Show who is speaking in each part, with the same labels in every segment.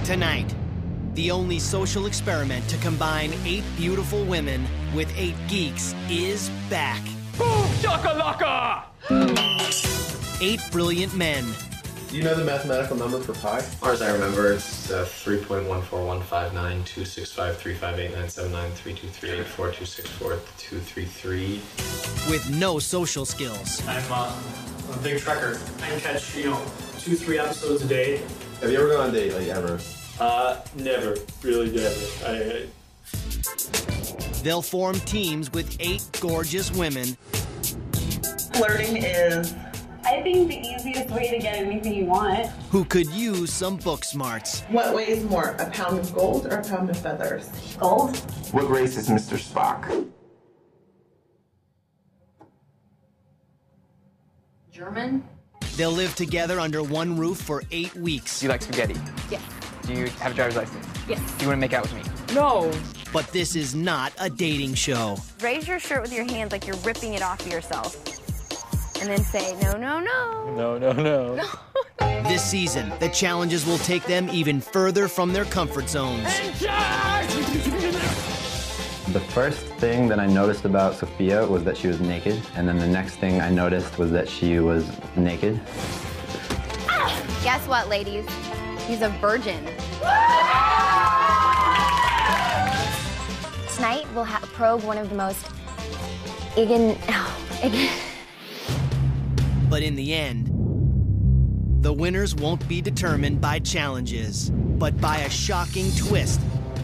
Speaker 1: Tonight, the only social experiment to combine 8 beautiful women with 8 geeks is back.
Speaker 2: Boom shakalaka!
Speaker 1: 8 brilliant men.
Speaker 3: Do you know the mathematical number for pi?
Speaker 4: As far as I remember, it's 3.1415926535897932384264264
Speaker 1: With no social skills.
Speaker 5: I'm a big trekker. I can catch, 2-3 episodes a day.
Speaker 3: Have you ever gone on a date, like, ever?
Speaker 5: Never. Really never.
Speaker 1: They'll form teams with 8 gorgeous women.
Speaker 6: Flirting is,
Speaker 7: I think, the easiest way to get anything you want.
Speaker 1: Who could use some book smarts.
Speaker 6: what weighs more, a pound of gold or a pound of feathers?
Speaker 7: Gold.
Speaker 8: What race is Mr. Spock?
Speaker 7: German.
Speaker 1: They'll live together under one roof for 8 weeks.
Speaker 2: Do you like spaghetti?
Speaker 7: Yes.
Speaker 2: Do you have a driver's license?
Speaker 7: Yes.
Speaker 2: Do you want to make out with me?
Speaker 7: No.
Speaker 1: But this is not a dating show.
Speaker 9: Raise your shirt with your hands like you're ripping it off of yourself. And then say, no, no, no.
Speaker 2: No, no, no.
Speaker 1: This season, the challenges will take them even further from their comfort zones.
Speaker 10: The first thing that I noticed about Sophia was that she was naked, and then the next thing I noticed was that she was naked.
Speaker 9: Guess what, ladies? He's a virgin. Tonight, we'll probe one of the most
Speaker 1: But in the end, the winners won't be determined by challenges, but by a shocking twist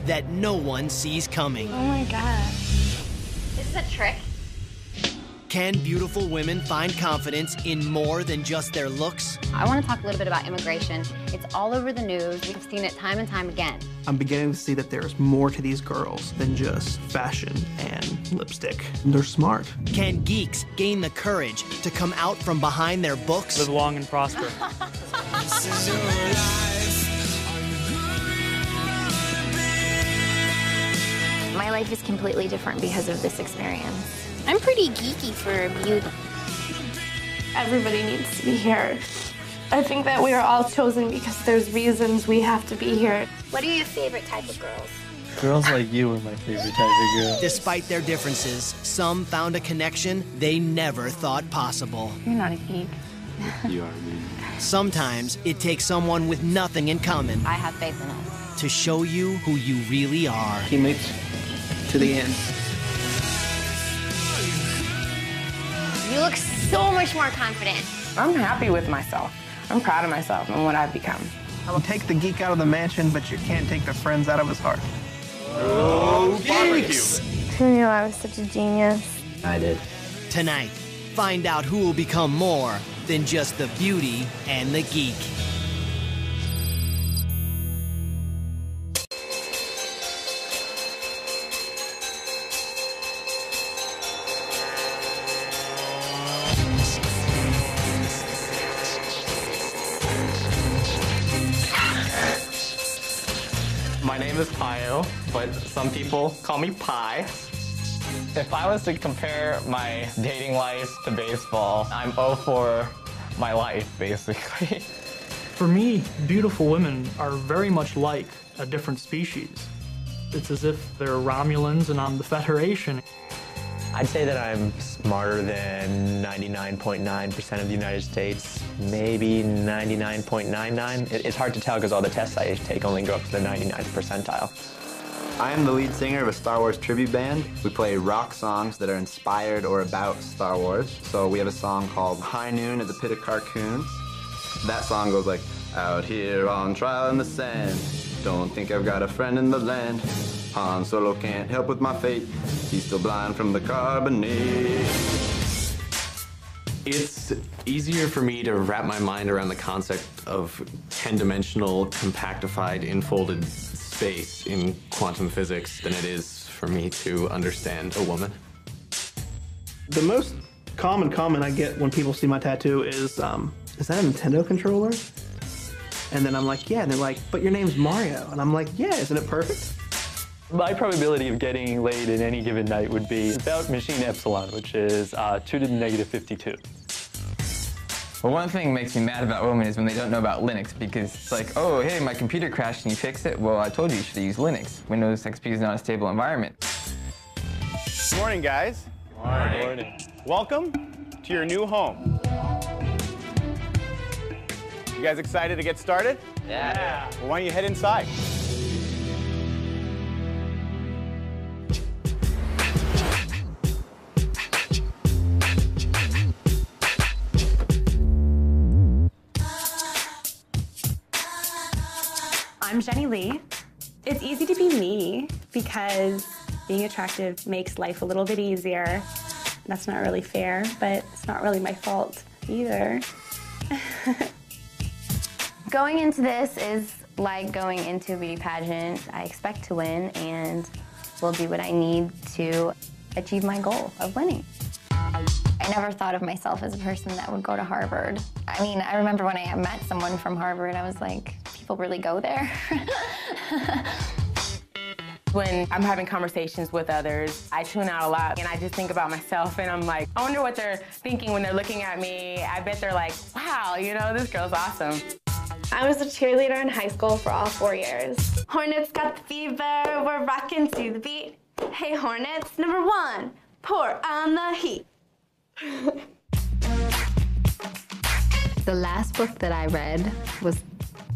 Speaker 1: that no one sees coming.
Speaker 9: Oh my God. This is a trick.
Speaker 1: Can beautiful women find confidence in more than just their looks?
Speaker 9: I want to talk a little bit about immigration. It's all over the news. We've seen it time and time again.
Speaker 11: I'm beginning to see that there's more to these girls than just fashion and lipstick. They're smart.
Speaker 1: Can geeks gain the courage to come out from behind their books?
Speaker 5: Live long and prosper.
Speaker 9: My life is completely different because of this experience.
Speaker 12: I'm pretty geeky for a beauty.
Speaker 7: Everybody needs to be here. I think that we are all chosen because there's reasons we have to be here.
Speaker 12: What are your favorite type of girls?
Speaker 2: Girls like you are my favorite type of girl.
Speaker 1: Despite their differences, some found a connection they never thought possible.
Speaker 7: You're not a geek.
Speaker 10: You are me.
Speaker 1: Sometimes it takes someone with nothing in common
Speaker 9: I have faith in us.
Speaker 1: to show you who you really are.
Speaker 11: Teammates to the end.
Speaker 12: You look so much more confident.
Speaker 6: I'm happy with myself. I'm proud of myself and what I've become.
Speaker 11: I will take the geek out of the mansion, but you can't take the friends out of his heart.
Speaker 7: Who knew I was such a genius?
Speaker 10: I did.
Speaker 1: Tonight, find out who will become more than just the beauty and the geek.
Speaker 2: My name is Pio, but some people call me Pi. If I was to compare my dating life to baseball, I'm 0 for my life, basically.
Speaker 5: For me, beautiful women are very much like a different species. It's as if they're Romulans and I'm the Federation.
Speaker 2: I'd say that I'm smarter than 99.9% of the United States, maybe 99.99. It's hard to tell because all the tests I take only go up to the 99th percentile.
Speaker 10: I am the lead singer of a Star Wars tribute band. We play rock songs that are inspired or about Star Wars. So we have a song called High Noon at the Pit of Carcoons. That song goes like, out here on trial in the sand, don't think I've got a friend in the land. Han Solo can't help with my fate, he's still blind from the carbonate.
Speaker 4: It's easier for me to wrap my mind around the concept of 10-dimensional, compactified, infolded space in quantum physics than it is for me to understand a woman.
Speaker 11: The most common comment I get when people see my tattoo is that a Nintendo controller? And then I'm like, yeah, and they're like, but your name's Mario. And I'm like, yeah, isn't it perfect?
Speaker 2: My probability of getting laid in any given night would be about machine epsilon, which is 2 to the negative 52.
Speaker 13: Well, one thing that makes me mad about women is when they don't know about Linux, because it's like, oh, hey, my computer crashed, can you fix it? Well, I told you should use Linux. Windows XP is not a stable environment.
Speaker 14: Good morning, guys.
Speaker 15: Good morning.
Speaker 14: Welcome to your new home. You guys excited to get started?
Speaker 15: Yeah.
Speaker 14: Well, why don't you head inside?
Speaker 16: I'm Jenny Lee. It's easy to be me because being attractive makes life a little bit easier. That's not really fair, but it's not really my fault either.
Speaker 9: Going into this is like going into a beauty pageant. I expect to win and will do what I need to achieve my goal of winning.
Speaker 12: I never thought of myself as a person that would go to Harvard. I mean, I remember when I met someone from Harvard, I was like, people really go there?
Speaker 6: When I'm having conversations with others, I tune out a lot and I just think about myself and I'm like, I wonder what they're thinking when they're looking at me. I bet they're like, wow, you know, this girl's awesome.
Speaker 7: I was a cheerleader in high school for all 4 years. Hornets got the fever, we're rocking to the beat. Hey Hornets, number 1, pour on the heat.
Speaker 17: The last book that I read was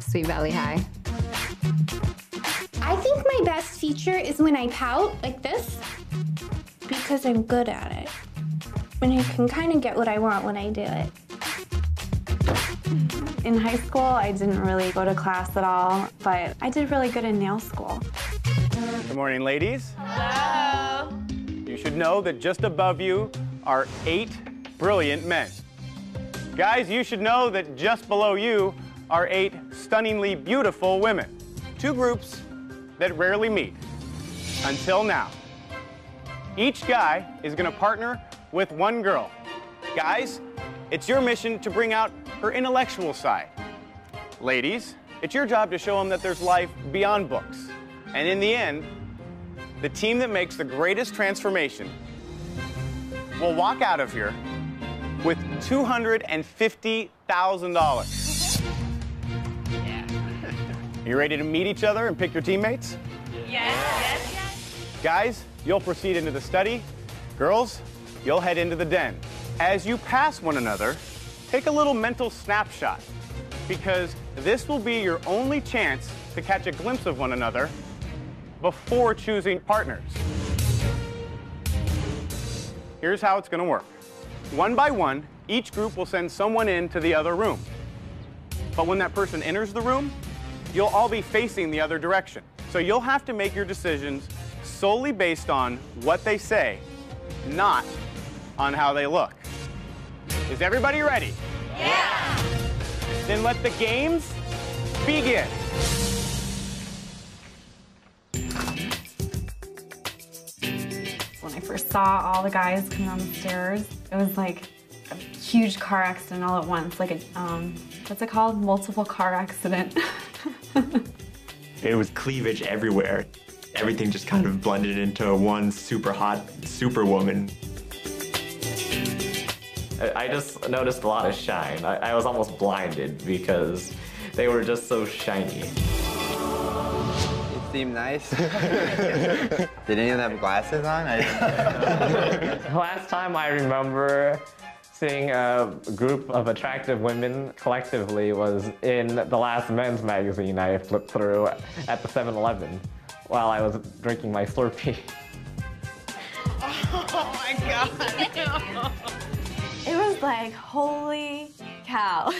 Speaker 17: Sweet Valley High.
Speaker 18: I think my best feature is when I pout like this, because I'm good at it. And I can kind of get what I want when I do it.
Speaker 16: In high school, I didn't really go to class at all, but I did really good in nail school.
Speaker 14: Good morning, ladies.
Speaker 7: Hello.
Speaker 14: You should know that just above you are 8 brilliant men. Guys, you should know that just below you are 8 stunningly beautiful women. 2 groups that rarely meet, until now. Each guy is gonna partner with 1 girl. Guys, it's your mission to bring out her intellectual side. Ladies, it's your job to show them that there's life beyond books. And in the end, the team that makes the greatest transformation will walk out of here with $250,000. You ready to meet each other and pick your teammates?
Speaker 7: Yes.
Speaker 14: Guys, you'll proceed into the study. Girls, you'll head into the den. As you pass one another, take a little mental snapshot, because this will be your only chance to catch a glimpse of one another before choosing partners. Here's how it's going to work. 1 by 1, each group will send someone into the other room. But when that person enters the room, you'll all be facing the other direction. So you'll have to make your decisions solely based on what they say, not on how they look. Is everybody ready?
Speaker 7: Yeah.
Speaker 14: Then let the games begin.
Speaker 16: When I first saw all the guys coming down the stairs, it was like a huge car accident all at once, like a, what's it called? Multiple car accident.
Speaker 15: It was cleavage everywhere. Everything just kind of blended into one super hot superwoman.
Speaker 4: I just noticed a lot of shine. I was almost blinded because they were just so shiny.
Speaker 10: It seemed nice. Did anyone have glasses on?
Speaker 2: Last time I remember seeing a group of attractive women collectively was in the last men's magazine I flipped through at the 7-Eleven while I was drinking my Slurpee.
Speaker 7: Oh my God.
Speaker 16: It was like, holy cow.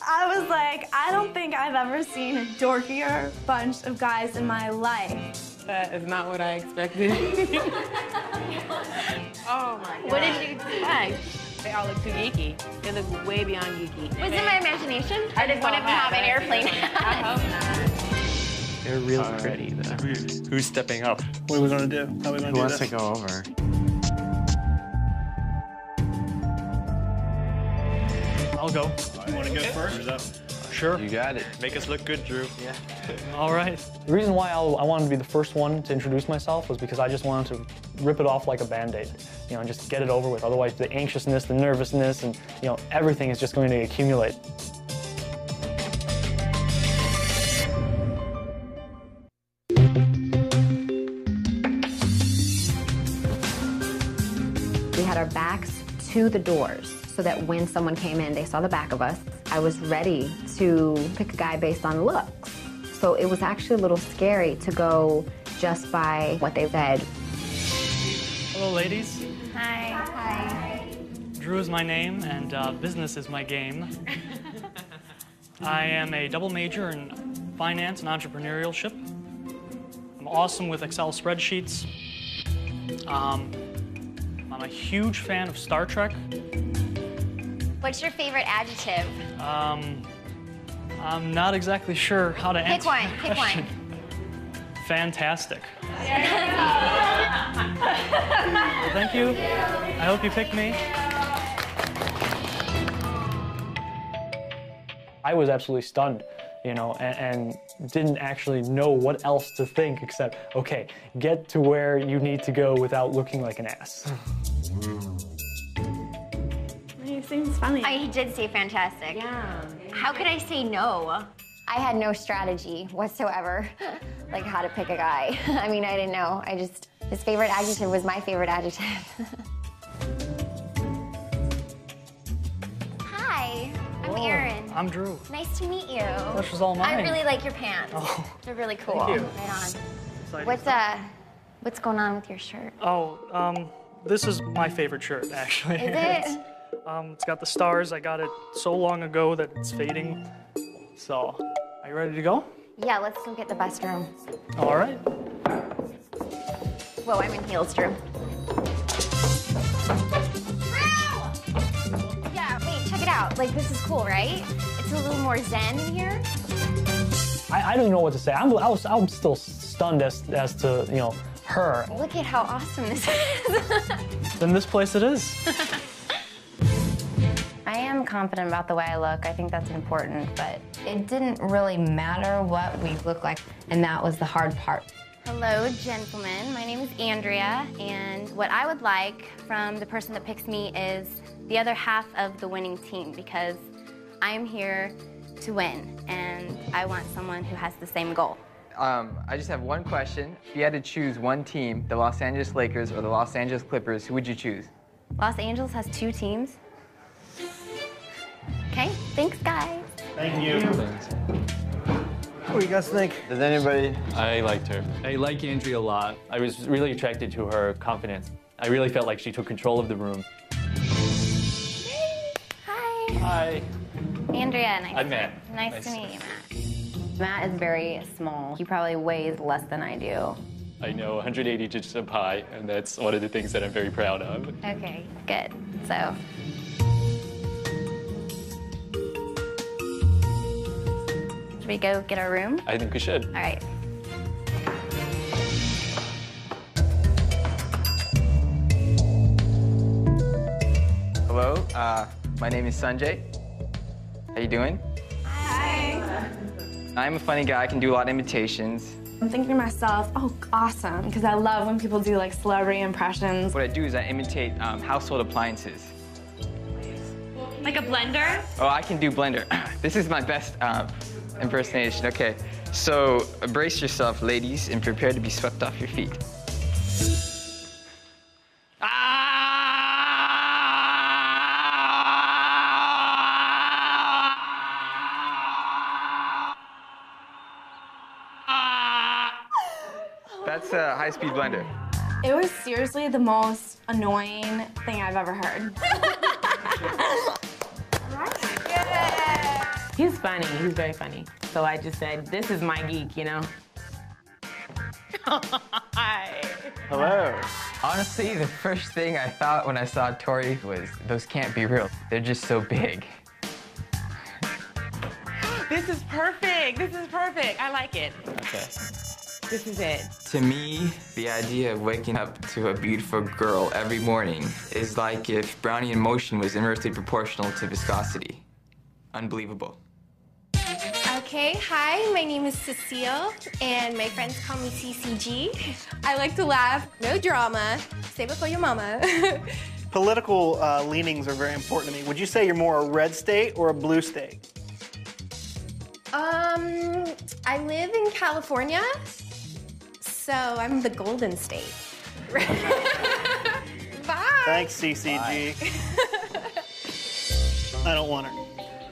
Speaker 16: I was like, I don't think I've ever seen a dorkier bunch of guys in my life.
Speaker 6: That is not what I expected. Oh my God.
Speaker 12: What did you expect?
Speaker 6: They all look too geeky. They look way beyond geeky.
Speaker 12: Was it my imagination?
Speaker 6: I
Speaker 12: Or did one of them have an airplane hat?
Speaker 6: I hope not.
Speaker 15: They're real pretty, though. Who's stepping up?
Speaker 11: What are we gonna do? How are we gonna
Speaker 4: Who
Speaker 11: do
Speaker 4: wants
Speaker 11: this?
Speaker 4: to go over?
Speaker 5: I'll go.
Speaker 11: You wanna go first?
Speaker 5: Sure.
Speaker 15: You got it. Make us look good, Drew.
Speaker 5: All right. The reason why I wanted to be the first one to introduce myself was because I just wanted to rip it off like a Band-Aid, you know, and just get it over with. Otherwise, the anxiousness, the nervousness, and, you know, everything is just going to accumulate.
Speaker 19: We had our backs to the doors so that when someone came in, they saw the back of us. I was ready to pick a guy based on looks. So it was actually a little scary to go just by what they said.
Speaker 5: Hello, ladies.
Speaker 12: Hi. Hi.
Speaker 5: Drew is my name, and business is my game. I am a double major in finance and entrepreneurship. I'm awesome with Excel spreadsheets. I'm a huge fan of Star Trek.
Speaker 12: What's your favorite adjective?
Speaker 5: I'm not exactly sure how to answer
Speaker 12: Pick one.
Speaker 5: that
Speaker 12: Pick
Speaker 5: question.
Speaker 12: one.
Speaker 5: Fantastic. Well, thank you. I hope you pick me. I was absolutely stunned, you know, and didn't actually know what else to think except, okay, get to where you need to go without looking like an ass.
Speaker 18: He seems funny.
Speaker 12: He did say fantastic.
Speaker 18: Yeah.
Speaker 12: How could I say no? I had no strategy whatsoever, like how to pick a guy. I mean, I didn't know. His favorite adjective was my favorite adjective. Hi, I'm Erin.
Speaker 5: I'm Drew.
Speaker 12: Nice to meet you.
Speaker 5: Pleasure's all mine.
Speaker 12: I really like your pants.
Speaker 5: Oh,
Speaker 12: they're really cool.
Speaker 5: thank you.
Speaker 12: Right on. What's going on with your shirt?
Speaker 5: Oh, this is my favorite shirt, actually.
Speaker 12: Is it?
Speaker 5: It's got the stars. I got it so long ago that it's fading. So, are you ready to go?
Speaker 12: Yeah, let's go get the best room.
Speaker 5: All right.
Speaker 12: Whoa, I'm in heels, Drew. Yeah, wait, check it out. Like, this is cool, right? It's a little more zen in here.
Speaker 5: I don't know what to say. I'm still stunned as to, you know, her.
Speaker 12: Look at how awesome this is.
Speaker 5: Then this place it is.
Speaker 9: I am confident about the way I look. I think that's important, but it didn't really matter what we look like, and that was the hard part.
Speaker 12: Hello, gentlemen. My name is Andrea, and what I would like from the person that picks me is the other half of the winning team, because I'm here to win, and I want someone who has the same goal.
Speaker 13: I just have one question. If you had to choose one team, the Los Angeles Lakers or the Los Angeles Clippers, who would you choose?
Speaker 12: Los Angeles has 2 teams. Okay, thanks, guys.
Speaker 11: Thank you. What do you guys think?
Speaker 10: Does anybody?
Speaker 20: I liked her. I like Andrea a lot. I was really attracted to her confidence. I really felt like she took control of the room.
Speaker 12: Hi.
Speaker 20: Hi.
Speaker 12: Andrea,
Speaker 20: I'm Matt.
Speaker 12: Nice to meet you, Matt.
Speaker 19: Matt is very small. He probably weighs less than I do.
Speaker 20: I know 180 digits of pi, and that's one of the things that I'm very proud of.
Speaker 12: Okay, good. So, should we go get our room?
Speaker 20: I think we should.
Speaker 12: All right.
Speaker 13: Hello, my name is Sanjay. How you doing?
Speaker 18: Hi.
Speaker 13: I'm a funny guy. I can do a lot of imitations.
Speaker 7: I'm thinking to myself, oh, awesome, because I love when people do like celebrity impressions.
Speaker 13: What I do is I imitate household appliances.
Speaker 7: Like a blender?
Speaker 13: Oh, I can do blender. This is my best impersonation. Okay, so brace yourself, ladies, and prepare to be swept off your feet. That's a high-speed blender.
Speaker 7: It was seriously the most annoying thing I've ever heard.
Speaker 6: He's funny. He's very funny. So I just said, this is my geek, you know? Hi.
Speaker 13: Hello. Honestly, the first thing I thought when I saw Tori was, those can't be real. They're just so big.
Speaker 6: This is perfect. This is perfect. I like it.
Speaker 13: Okay.
Speaker 6: This is it.
Speaker 13: To me, the idea of waking up to a beautiful girl every morning is like if Brownian motion was inversely proportional to viscosity. Unbelievable.
Speaker 12: Okay.
Speaker 21: Okay, hi, my name is Cecile, and my friends call me CCG. I like to laugh, no drama, save it for your mama.
Speaker 11: Political leanings are very important to me. Would you say you're more a red state or a blue state?
Speaker 21: I live in California, so I'm the Golden State. Bye.
Speaker 11: Thanks, CCG. I don't want her.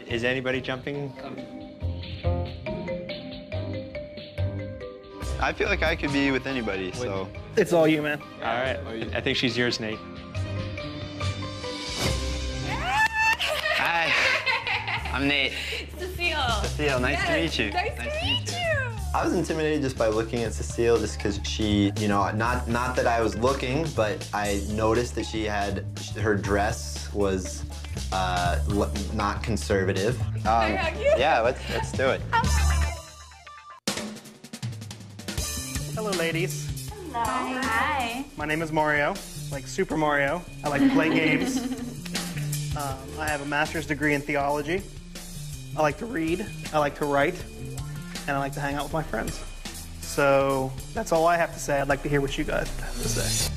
Speaker 14: Is anybody jumping?
Speaker 10: I feel like I could be with anybody, so.
Speaker 11: It's all you, man.
Speaker 14: All right, I think she's yours, Nate.
Speaker 10: Hi, I'm Nate.
Speaker 21: Cecile.
Speaker 10: Cecile, nice to meet you.
Speaker 21: Nice to meet you.
Speaker 10: I was intimidated just by looking at Cecile, just because she, you know, not that I was looking, but I noticed that she had, her dress was not conservative. Yeah, let's do it.
Speaker 11: Hello, ladies.
Speaker 16: Hello. Hi.
Speaker 11: My name is Mario, like Super Mario. I like to play games. I have a master's degree in theology. I like to read, I like to write, and I like to hang out with my friends. So that's all I have to say. I'd like to hear what you guys have to say.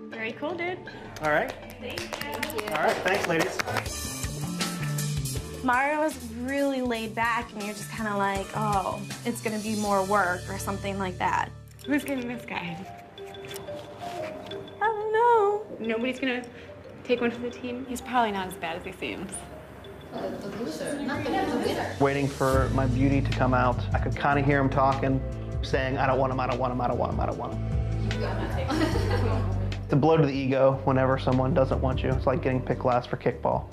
Speaker 16: Very cool, dude.
Speaker 11: All right.
Speaker 16: Thank you.
Speaker 11: All right, thanks, ladies.
Speaker 7: Mario was really laid back, and you're just kind of like, oh, it's gonna be more work or something like that.
Speaker 16: Who's getting this guy?
Speaker 7: I don't know.
Speaker 16: Nobody's gonna take one for the team? He's probably not as bad as he seems.
Speaker 11: Waiting for my beauty to come out. I could kind of hear him talking, saying, I don't want him, I don't want him, I don't want him, I don't want him. It's a blow to the ego whenever someone doesn't want you. It's like getting picked last for kickball.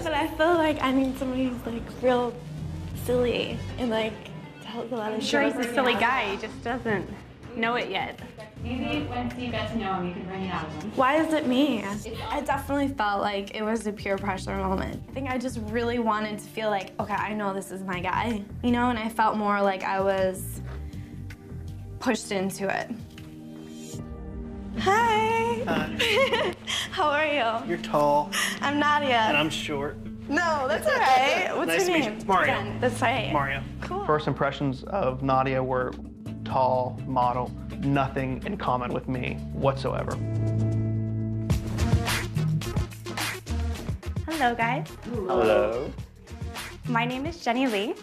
Speaker 7: But I feel like I need somebody who's like real silly and like tells a lot of
Speaker 16: I'm sure he's a
Speaker 7: jokes.
Speaker 16: silly guy, he just doesn't know it yet.
Speaker 22: Maybe once you get to know him, you can bring it out of him.
Speaker 7: Why is it me? I definitely felt like it was a peer pressure moment. I think I just really wanted to feel like, okay, I know this is my guy, you know, and I felt more like I was pushed into it. Hi.
Speaker 11: Hi.
Speaker 7: How are you?
Speaker 11: You're tall.
Speaker 7: I'm Nadia.
Speaker 11: And I'm short.
Speaker 7: No, that's all right. What's
Speaker 11: Nice to
Speaker 7: your
Speaker 11: meet
Speaker 7: name?
Speaker 11: you. Mario.
Speaker 7: Jen. That's right.
Speaker 11: Mario.
Speaker 7: Cool.
Speaker 11: First impressions of Nadia were tall, model, nothing in common with me whatsoever.
Speaker 16: Hello, guys.
Speaker 14: Hello.
Speaker 16: My name is Jenny Lee.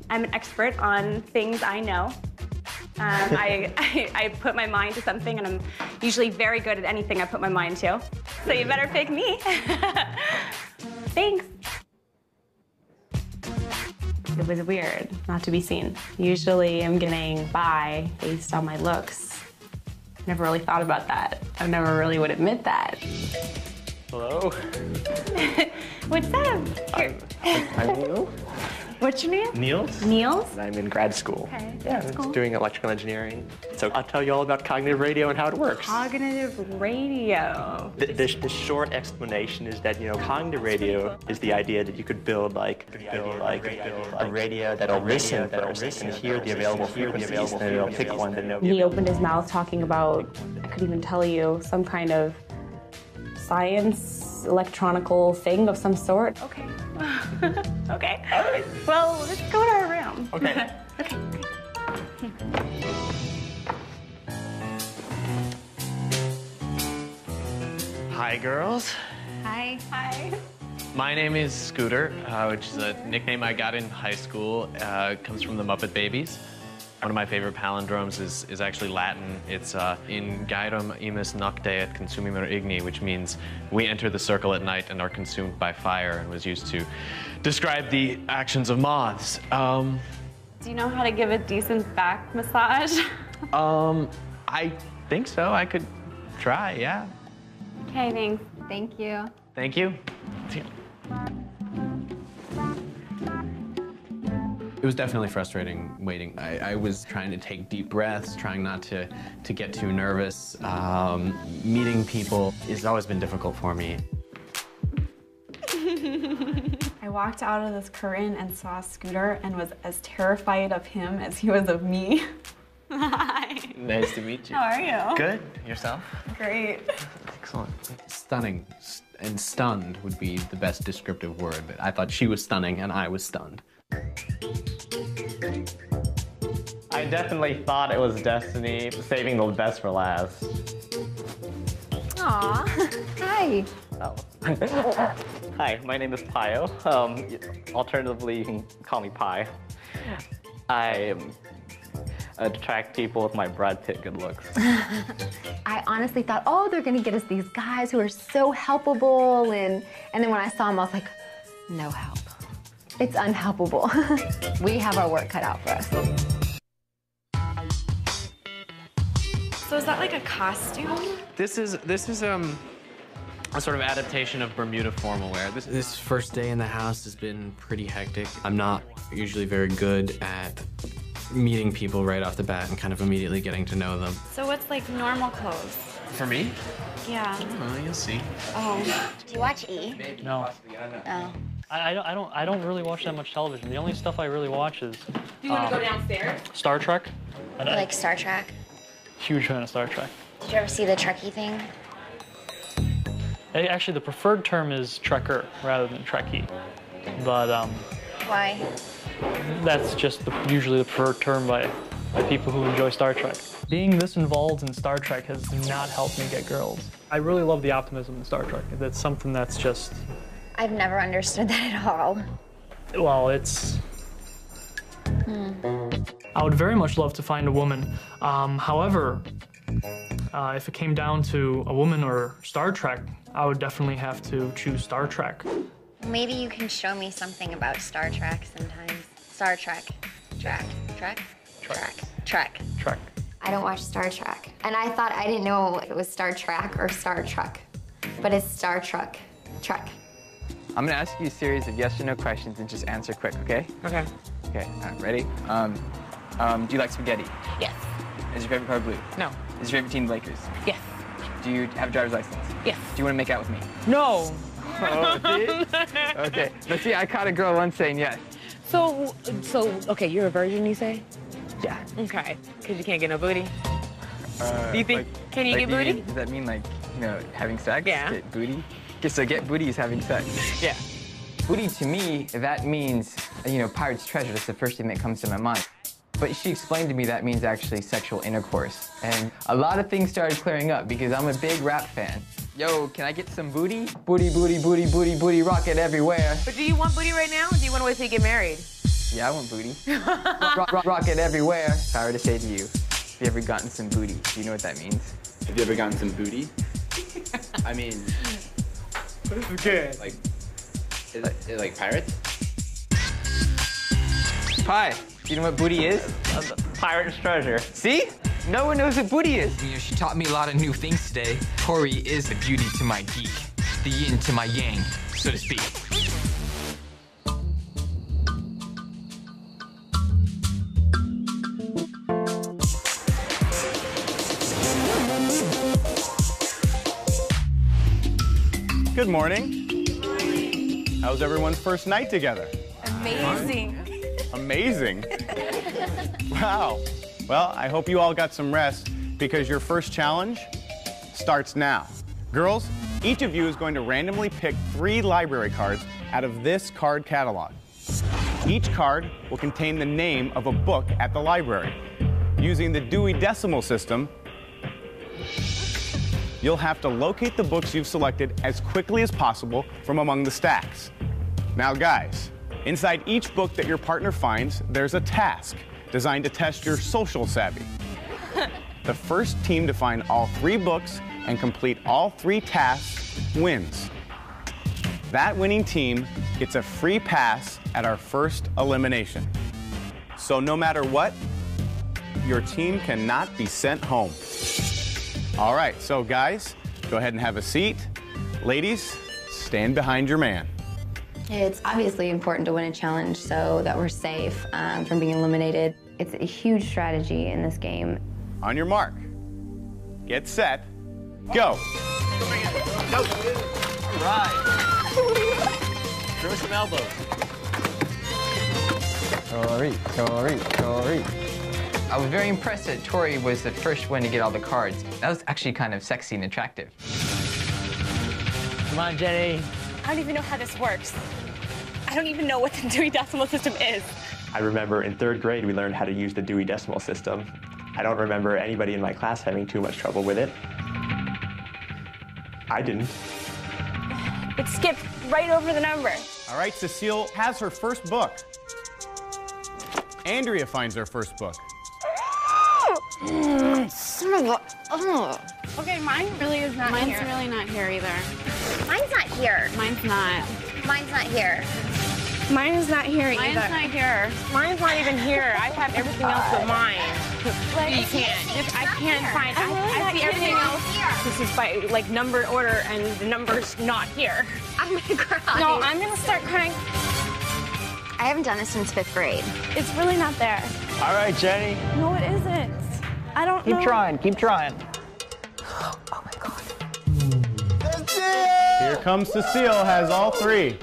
Speaker 16: I'm an expert on things I know. I put my mind to something, and I'm usually very good at anything I put my mind to. So you better pick me. Thanks. It was weird not to be seen. Usually I'm getting by based on my looks. Never really thought about that. I never really would admit that.
Speaker 14: Hello.
Speaker 16: What's up? Here.
Speaker 14: I'm Neil.
Speaker 16: What's your name?
Speaker 14: Niels.
Speaker 16: Niels?
Speaker 14: And I'm in grad school.
Speaker 16: Okay,
Speaker 14: Yeah,
Speaker 16: that's
Speaker 14: I'm
Speaker 16: cool.
Speaker 14: doing electrical engineering. So I'll tell you all about cognitive radio and how it works.
Speaker 16: Cognitive radio.
Speaker 14: The short explanation is that, you know, cognitive radio is the idea that you could build a radio that'll listen first and hear the available frequencies, and then it'll pick one that knows.
Speaker 16: He opened his mouth talking about, I could even tell you, some kind of science, electronical thing of some sort. Okay. Okay. All right. Well, let's go to our room.
Speaker 14: Okay.
Speaker 16: Okay.
Speaker 23: Hi, girls.
Speaker 16: Hi. Hi.
Speaker 23: My name is Scooter, which is a nickname I got in high school. It comes from the Muppet Babies. One of my favorite palindromes is actually Latin. It's in gaerum imus nocte et consumimer igni, which means we enter the circle at night and are consumed by fire, and was used to describe the actions of moths.
Speaker 16: Do you know how to give a decent back massage?
Speaker 23: I think so. I could try, yeah.
Speaker 16: Okay, thanks.
Speaker 9: Thank you.
Speaker 23: Thank you. It was definitely frustrating waiting. I was trying to take deep breaths, trying not to get too nervous. Meeting people has always been difficult for me.
Speaker 24: I walked out of this curtain and saw Scooter and was as terrified of him as he was of me.
Speaker 16: Hi.
Speaker 23: Nice to meet you.
Speaker 16: How are you?
Speaker 23: Good. Yourself?
Speaker 16: Great.
Speaker 23: Excellent.
Speaker 4: Stunning and stunned would be the best descriptive word, but I thought she was stunning and I was stunned.
Speaker 2: I definitely thought it was destiny, saving the best for last.
Speaker 9: Aw. Hi.
Speaker 2: Oh. Hi, my name is Pio. Alternatively, you can call me Pi. I attract people with my Brad Pitt good looks.
Speaker 9: I honestly thought, oh, they're gonna get us these guys who are so helpable, and then when I saw them, I was like, no help. It's unhelpable. We have our work cut out for us.
Speaker 16: So is that like a costume?
Speaker 23: This is a sort of adaptation of Bermuda formal wear.
Speaker 4: This first day in the house has been pretty hectic. I'm not usually very good at meeting people right off the bat and kind of immediately getting to know them.
Speaker 16: So what's like normal clothes?
Speaker 23: For me?
Speaker 16: Yeah.
Speaker 23: Oh, you'll see.
Speaker 16: Oh.
Speaker 12: Do you watch E?
Speaker 5: No.
Speaker 12: No.
Speaker 5: I don't really watch that much television. The only stuff I really watch is.
Speaker 6: Do you want to go downstairs?
Speaker 5: Star Trek.
Speaker 12: You like Star Trek?
Speaker 5: Huge fan of Star Trek.
Speaker 12: Did you ever see the Trekkie thing?
Speaker 5: Actually, the preferred term is Trekker rather than Trekkie, but
Speaker 12: Why?
Speaker 5: that's just usually the preferred term by people who enjoy Star Trek. Being this involved in Star Trek has not helped me get girls. I really love the optimism in Star Trek. That's something that's just.
Speaker 12: I've never understood that at all.
Speaker 5: Well, it's. I would very much love to find a woman. However, if it came down to a woman or Star Trek, I would definitely have to choose Star Trek.
Speaker 12: Maybe you can show me something about Star Trek sometimes. Star Trek. Trek.
Speaker 9: I don't watch Star Trek. And I thought I didn't know it was Star Trek or Star Trek, but it's Star Trek. Trek.
Speaker 13: I'm gonna ask you a series of yes or no questions and just answer quick, okay?
Speaker 6: Okay.
Speaker 13: Okay, ready? Do you like spaghetti?
Speaker 6: Yes.
Speaker 13: Is your favorite color blue?
Speaker 6: No.
Speaker 13: Is your favorite team the Lakers?
Speaker 6: Yes.
Speaker 13: Do you have a driver's license?
Speaker 6: Yes.
Speaker 13: Do you want to make out with me?
Speaker 6: No.
Speaker 13: Oh, see? Okay. But see, I caught a girl once saying yes.
Speaker 6: So, okay, you're a virgin, you say?
Speaker 13: Yeah.
Speaker 6: Okay. Because you can't get no booty? Do you think, can you get booty?
Speaker 13: Does that mean, like, you know, having sex?
Speaker 6: Yeah.
Speaker 13: Get booty? Okay, so get booty is having sex.
Speaker 6: Yeah.
Speaker 13: Booty, to me, that means, you know, pirate's treasure. That's the first thing that comes to my mind. But she explained to me that means actually sexual intercourse. And a lot of things started clearing up because I'm a big rap fan. Yo, can I get some booty? Booty, booty, booty, booty, booty, rocket everywhere.
Speaker 6: But do you want booty right now, or do you want to wait till you get married?
Speaker 13: Yeah, I want booty. Rocket everywhere. If I were to say to you, have you ever gotten some booty? Do you know what that means?
Speaker 10: Have you ever gotten some booty? I mean,
Speaker 14: Okay.
Speaker 10: like, is it like pirates?
Speaker 13: Pie, do you know what booty is?
Speaker 2: Pirate's treasure.
Speaker 13: See? No one knows what booty is.
Speaker 1: You know, she taught me a lot of new things today. Tori is the beauty to my geek, the yin to my yang, so to speak.
Speaker 14: Good morning. How's everyone's first night together?
Speaker 16: Amazing.
Speaker 14: Amazing. Wow. Well, I hope you all got some rest because your first challenge starts now. Girls, each of you is going to randomly pick 3 library cards out of this card catalog. Each card will contain the name of a book at the library. Using the Dewey Decimal System, you'll have to locate the books you've selected as quickly as possible from among the stacks. Now, guys, inside each book that your partner finds, there's a task designed to test your social savvy. The first team to find all 3 books and complete all 3 tasks wins. That winning team gets a free pass at our first elimination. So no matter what, your team cannot be sent home. All right, so guys, go ahead and have a seat. Ladies, stand behind your man.
Speaker 9: It's obviously important to win a challenge so that we're safe from being eliminated. It's a huge strategy in this game.
Speaker 14: On your mark, get set, go.
Speaker 23: All right. Throw some elbows.
Speaker 13: Tori, Tori, Tori. I was very impressed that Tori was the first one to get all the cards. That was actually kind of sexy and attractive.
Speaker 3: Come on, Jenny.
Speaker 8: I don't even know how this works. I don't even know what the Dewey Decimal System is.
Speaker 15: I remember in 3rd grade we learned how to use the Dewey Decimal System. I don't remember anybody in my class having too much trouble with it. I didn't.
Speaker 8: It skipped right over the number.
Speaker 14: All right, Cecile has her first book. Andrea finds her first book.
Speaker 8: Okay, mine really is not
Speaker 16: Mine's
Speaker 8: here.
Speaker 16: really not here either.
Speaker 12: Mine's not here.
Speaker 16: Mine's not.
Speaker 12: Mine's not here.
Speaker 8: Mine is not here
Speaker 16: Mine's
Speaker 8: either.
Speaker 16: not here.
Speaker 8: Mine's not even here. I have everything else but mine. You can't. I can't find. I see everything else. This is by like numbered order, and the number's not here.
Speaker 12: I'm gonna cry.
Speaker 8: No, I'm gonna start crying.
Speaker 12: I haven't done this since 5th grade.
Speaker 8: It's really not there.
Speaker 3: All right, Jenny.
Speaker 8: No, it isn't. I don't know.
Speaker 3: Keep trying, keep trying.
Speaker 14: Here comes Cecile, has all 3.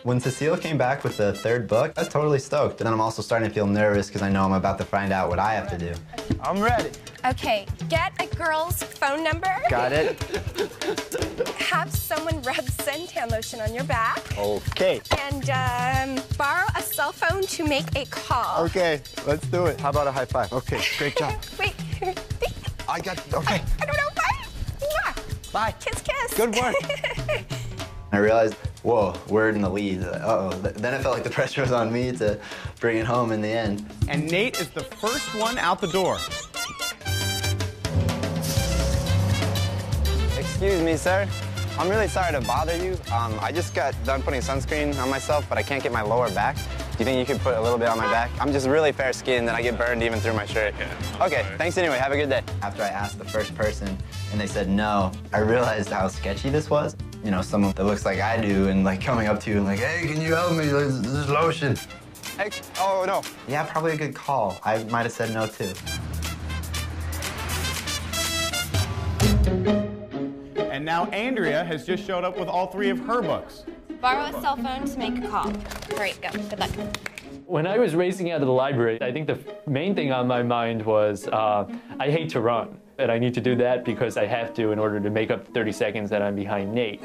Speaker 10: When Cecile came back with the 3rd book, I was totally stoked. But then I'm also starting to feel nervous because I know I'm about to find out what I have to do.
Speaker 3: I'm ready.
Speaker 21: Okay, get a girl's phone number.
Speaker 3: Got it.
Speaker 21: Have someone rub suntan lotion on your back.
Speaker 3: Okay.
Speaker 21: And borrow a cell phone to make a call.
Speaker 10: Okay, let's do it. How about a high five? Okay, great job.
Speaker 21: Wait.
Speaker 10: I got, okay.
Speaker 21: I don't know. Bye. Mwah.
Speaker 3: Bye.
Speaker 21: Kiss, kiss.
Speaker 10: Good work. I realized, whoa, we're in the lead. Uh-oh. Then it felt like the pressure was on me to bring it home in the end.
Speaker 14: And Nate is the first one out the door.
Speaker 17: Excuse me, sir. I'm really sorry to bother you. I just got done putting sunscreen on myself, but I can't get my lower back. Do you think you could put a little bit on my back? I'm just really fair-skinned, and I get burned even through my shirt. Okay, thanks anyway. Have a good day.
Speaker 10: After I asked the first person and they said no, I realized how sketchy this was. You know, someone that looks like I do and like coming up to you and like, hey, can you help me? This is lotion.
Speaker 17: Hey, oh, no.
Speaker 10: Yeah, probably a good call. I might have said no, too.
Speaker 14: And now Andrea has just showed up with all 3 of her books.
Speaker 12: Borrow a cell phone to make a call. Great, go. Good luck.
Speaker 20: When I was racing out of the library, I think the main thing on my mind was I hate to run, and I need to do that because I have to in order to make up the 30 seconds that I'm behind Nate.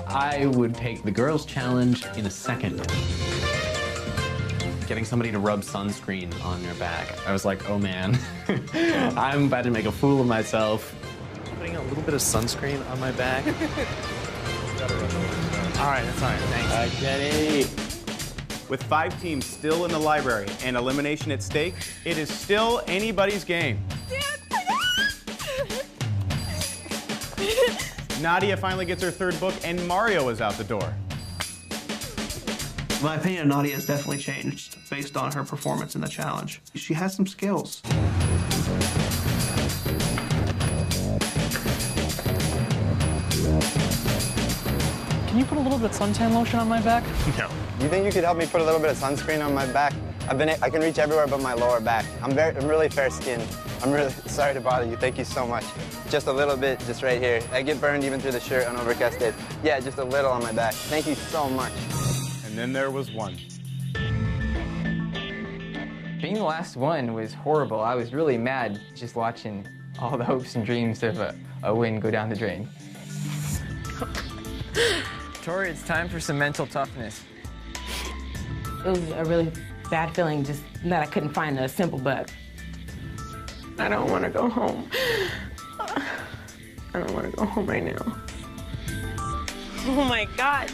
Speaker 4: I would take the girls' challenge in a second. Getting somebody to rub sunscreen on your back. I was like, oh man, I'm about to make a fool of myself.
Speaker 25: Putting a little bit of sunscreen on my back.
Speaker 3: All right, that's all right. Thanks.
Speaker 14: All right, Jenny. With 5 teams still in the library and elimination at stake, it is still anybody's game. Nadia finally gets her 3rd book, and Mario is out the door.
Speaker 11: My opinion of Nadia has definitely changed based on her performance in the challenge. She has some skills.
Speaker 5: Can you put a little bit of suntan lotion on my back?
Speaker 17: No. You think you could help me put a little bit of sunscreen on my back? I can reach everywhere but my lower back. I'm really fair-skinned. I'm really sorry to bother you. Thank you so much. Just a little bit, just right here. I get burned even through the shirt on overcast days. Yeah, just a little on my back. Thank you so much.
Speaker 14: And then there was one.
Speaker 13: Being the last one was horrible. I was really mad just watching all the hopes and dreams of a win go down the drain. Tori, it's time for some mental toughness.
Speaker 6: It was a really bad feeling just that I couldn't find a simple book. I don't want to go home. I don't want to go home right now.
Speaker 8: Oh my God.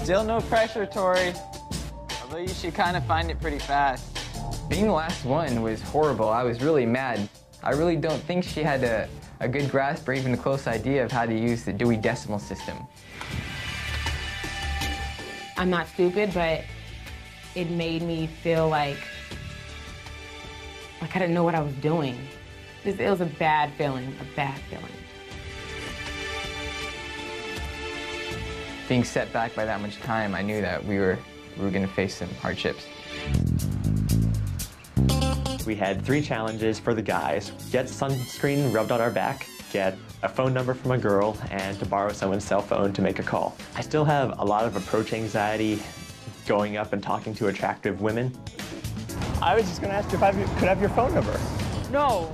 Speaker 13: Still no pressure, Tori. Although you should kind of find it pretty fast. Being the last one was horrible. I was really mad. I really don't think she had a good grasp or even a close idea of how to use the Dewey Decimal System.
Speaker 6: I'm not stupid, but it made me feel like I didn't know what I was doing. It was a bad feeling, a bad feeling.
Speaker 13: Being set back by that much time, I knew that we were going to face some hardships.
Speaker 15: we had 3 challenges for the guys. Get sunscreen rubbed on our back, get a phone number from a girl, and to borrow someone's cell phone to make a call. I still have a lot of approach anxiety going up and talking to attractive women. I was just going to ask you if I could have your phone number.
Speaker 5: No.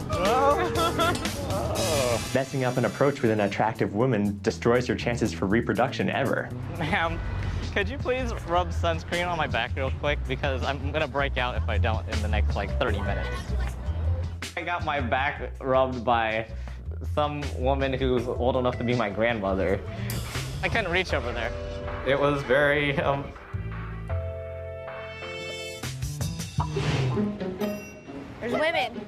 Speaker 15: Messing up an approach with an attractive woman destroys your chances for reproduction ever.
Speaker 2: Ma'am, could you please rub sunscreen on my back real quick? Because I'm gonna break out if I don't in the next like 30 minutes. I got my back rubbed by some woman who's old enough to be my grandmother. I couldn't reach over there. It was very,
Speaker 21: There's women.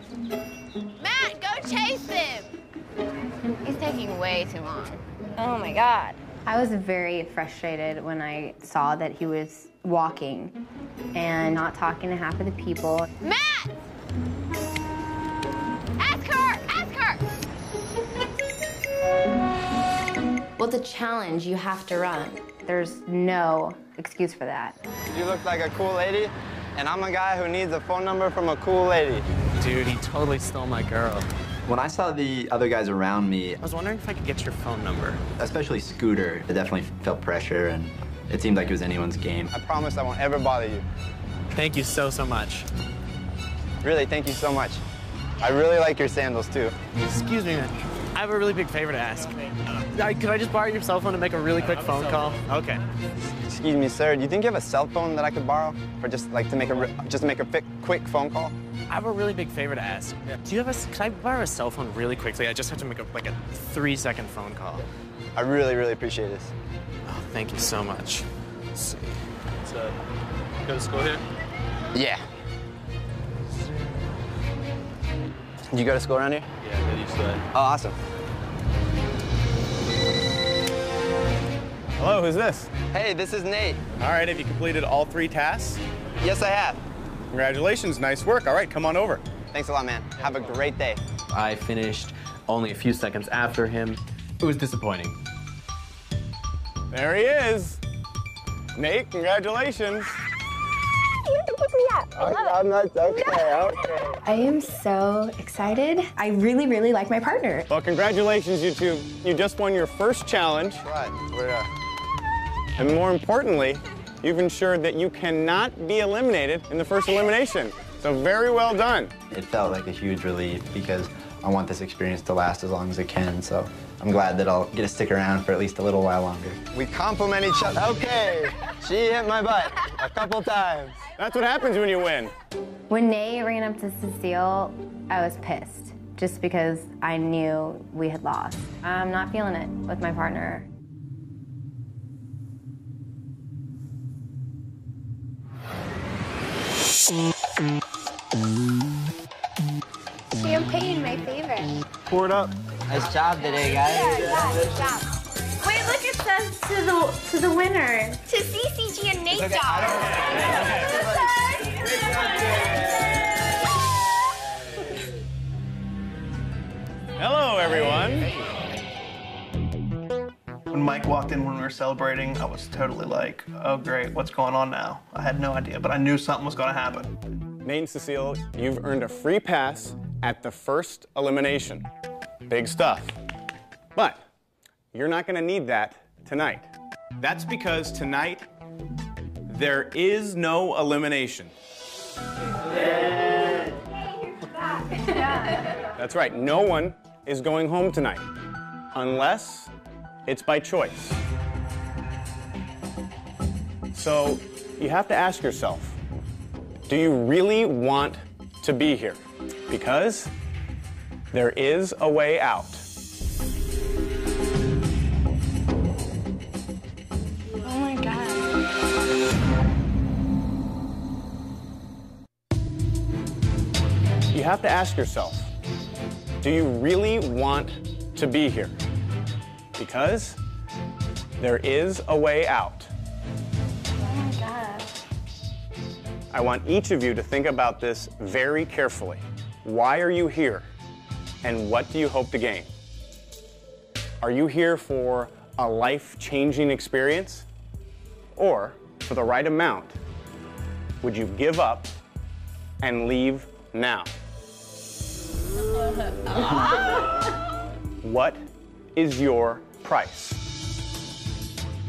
Speaker 21: Matt, go chase him. He's taking way too long. Oh my God.
Speaker 9: I was very frustrated when I saw that he was walking and not talking to half of the people.
Speaker 21: Matt! Ask her! Ask her!
Speaker 9: Well, it's a challenge. You have to run. There's no excuse for that.
Speaker 17: You look like a cool lady, and I'm a guy who needs a phone number from a cool lady.
Speaker 25: Dude, he totally stole my girl.
Speaker 10: When I saw the other guys around me,
Speaker 25: I was wondering if I could get your phone number.
Speaker 10: especially Scooter, I definitely felt pressure, and it seemed like it was anyone's game.
Speaker 17: I promise I won't ever bother you.
Speaker 25: Thank you so much.
Speaker 17: Really, thank you so much. I really like your sandals, too.
Speaker 25: Excuse me, man. I have a really big favor to ask. Could I just borrow your cell phone to make a really quick phone call? Okay.
Speaker 17: Excuse me, sir. Do you think you have a cell phone that I could borrow for just like to make a quick phone call?
Speaker 25: I have a really big favor to ask. Do you have could I borrow a cell phone really quickly? I just have to make a 3-second phone call.
Speaker 17: I really, really appreciate this.
Speaker 25: Oh, thank you so much. Let's see. So, go to school here?
Speaker 17: Yeah. You go to school around here?
Speaker 25: Yeah, I used to.
Speaker 17: Oh, awesome.
Speaker 14: Hello, who's this?
Speaker 17: Hey, this is Nate.
Speaker 14: All right, have you completed all 3 tasks?
Speaker 17: Yes, I have.
Speaker 14: Congratulations, nice work. All right, come on over.
Speaker 17: Thanks a lot, man. Have a great day.
Speaker 4: I finished only a few seconds after him. It was disappointing.
Speaker 14: There he is. Nate, congratulations.
Speaker 17: I'm not okay.
Speaker 7: I am so excited. I really, really like my partner.
Speaker 14: Well, congratulations, you two. You just won your first challenge.
Speaker 17: Right.
Speaker 14: And more importantly, you've ensured that you cannot be eliminated in the first elimination. So very well done.
Speaker 10: It felt like a huge relief because I want this experience to last as long as it can, so I'm glad that I'll get to stick around for at least a little while longer.
Speaker 17: We compliment each other. Okay, she hit my butt a couple times.
Speaker 14: That's what happens when you win.
Speaker 9: When Nate ran up to Cecile, I was pissed just because I knew we had lost. I'm not feeling it with my partner.
Speaker 21: Champagne, my favorite.
Speaker 14: Pour it up.
Speaker 17: Nice job today, guys.
Speaker 21: Good job.
Speaker 7: Wait, look, it says to the winner.
Speaker 21: To CCG and Nate
Speaker 17: Okay,
Speaker 14: Hello, everyone.
Speaker 11: When Mike walked in when we were celebrating, I was totally like, oh great, what's going on now? I had no idea, but I knew something was gonna happen.
Speaker 14: Nate and Cecile, you've earned a free pass at the first elimination. Big stuff. But you're not gonna need that tonight. That's because tonight, there is no elimination. That's right, no one is going home tonight, unless it's by choice. So you have to ask yourself, do you really want to be here? Because there is a way out.
Speaker 21: Oh my God.
Speaker 14: You have to ask yourself, do you really want to be here? Because there is a way out.
Speaker 21: Oh my God.
Speaker 14: I want each of you to think about this very carefully. Why are you here? And what do you hope to gain? Are you here for a life-changing experience? Or, for the right amount, would you give up and leave now? What is your price?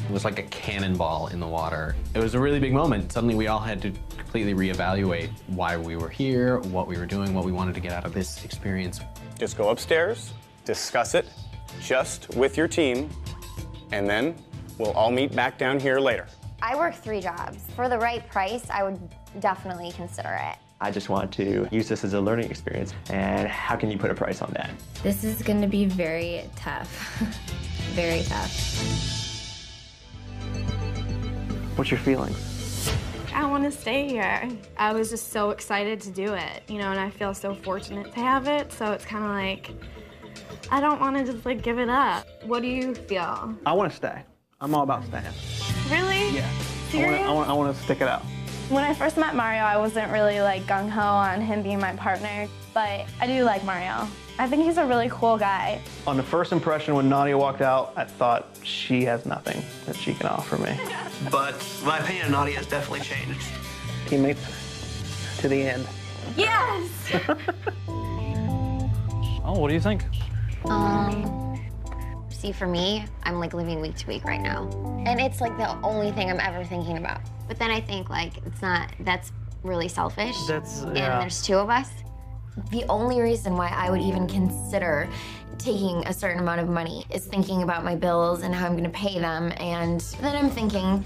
Speaker 4: It was like a cannonball in the water. It was a really big moment. Suddenly we all had to completely reevaluate why we were here, what we were doing, what we wanted to get out of this experience.
Speaker 14: Just go upstairs, discuss it just with your team, and then we'll all meet back down here later.
Speaker 9: I work 3 jobs. For the right price, I would definitely consider it.
Speaker 15: I just want to use this as a learning experience, and how can you put a price on that?
Speaker 12: This is going to be very tough. Very tough.
Speaker 11: What's your feelings?
Speaker 16: I want to stay here. I was just so excited to do it, you know, and I feel so fortunate to have it, so it's kind of like, I don't want to just like give it up. What do you feel?
Speaker 11: I want to stay. I'm all about staying.
Speaker 16: Really?
Speaker 11: Yeah.
Speaker 16: Serious?
Speaker 11: I want to stick it out.
Speaker 16: When I first met Mario, I wasn't really like gung-ho on him being my partner, but I do like Mario. I think he's a really cool guy.
Speaker 11: On the first impression, when Nadia walked out, I thought she has nothing that she can offer me. But my opinion of Nadia has definitely changed. Teammates to the end.
Speaker 16: Yes!
Speaker 5: Oh, what do you think?
Speaker 9: See, for me, I'm like living week to week right now. And it's like the only thing I'm ever thinking about. But then I think like, that's really selfish. And there's 2 of us. The only reason why I would even consider taking a certain amount of money is thinking about my bills and how I'm gonna pay them. And then I'm thinking,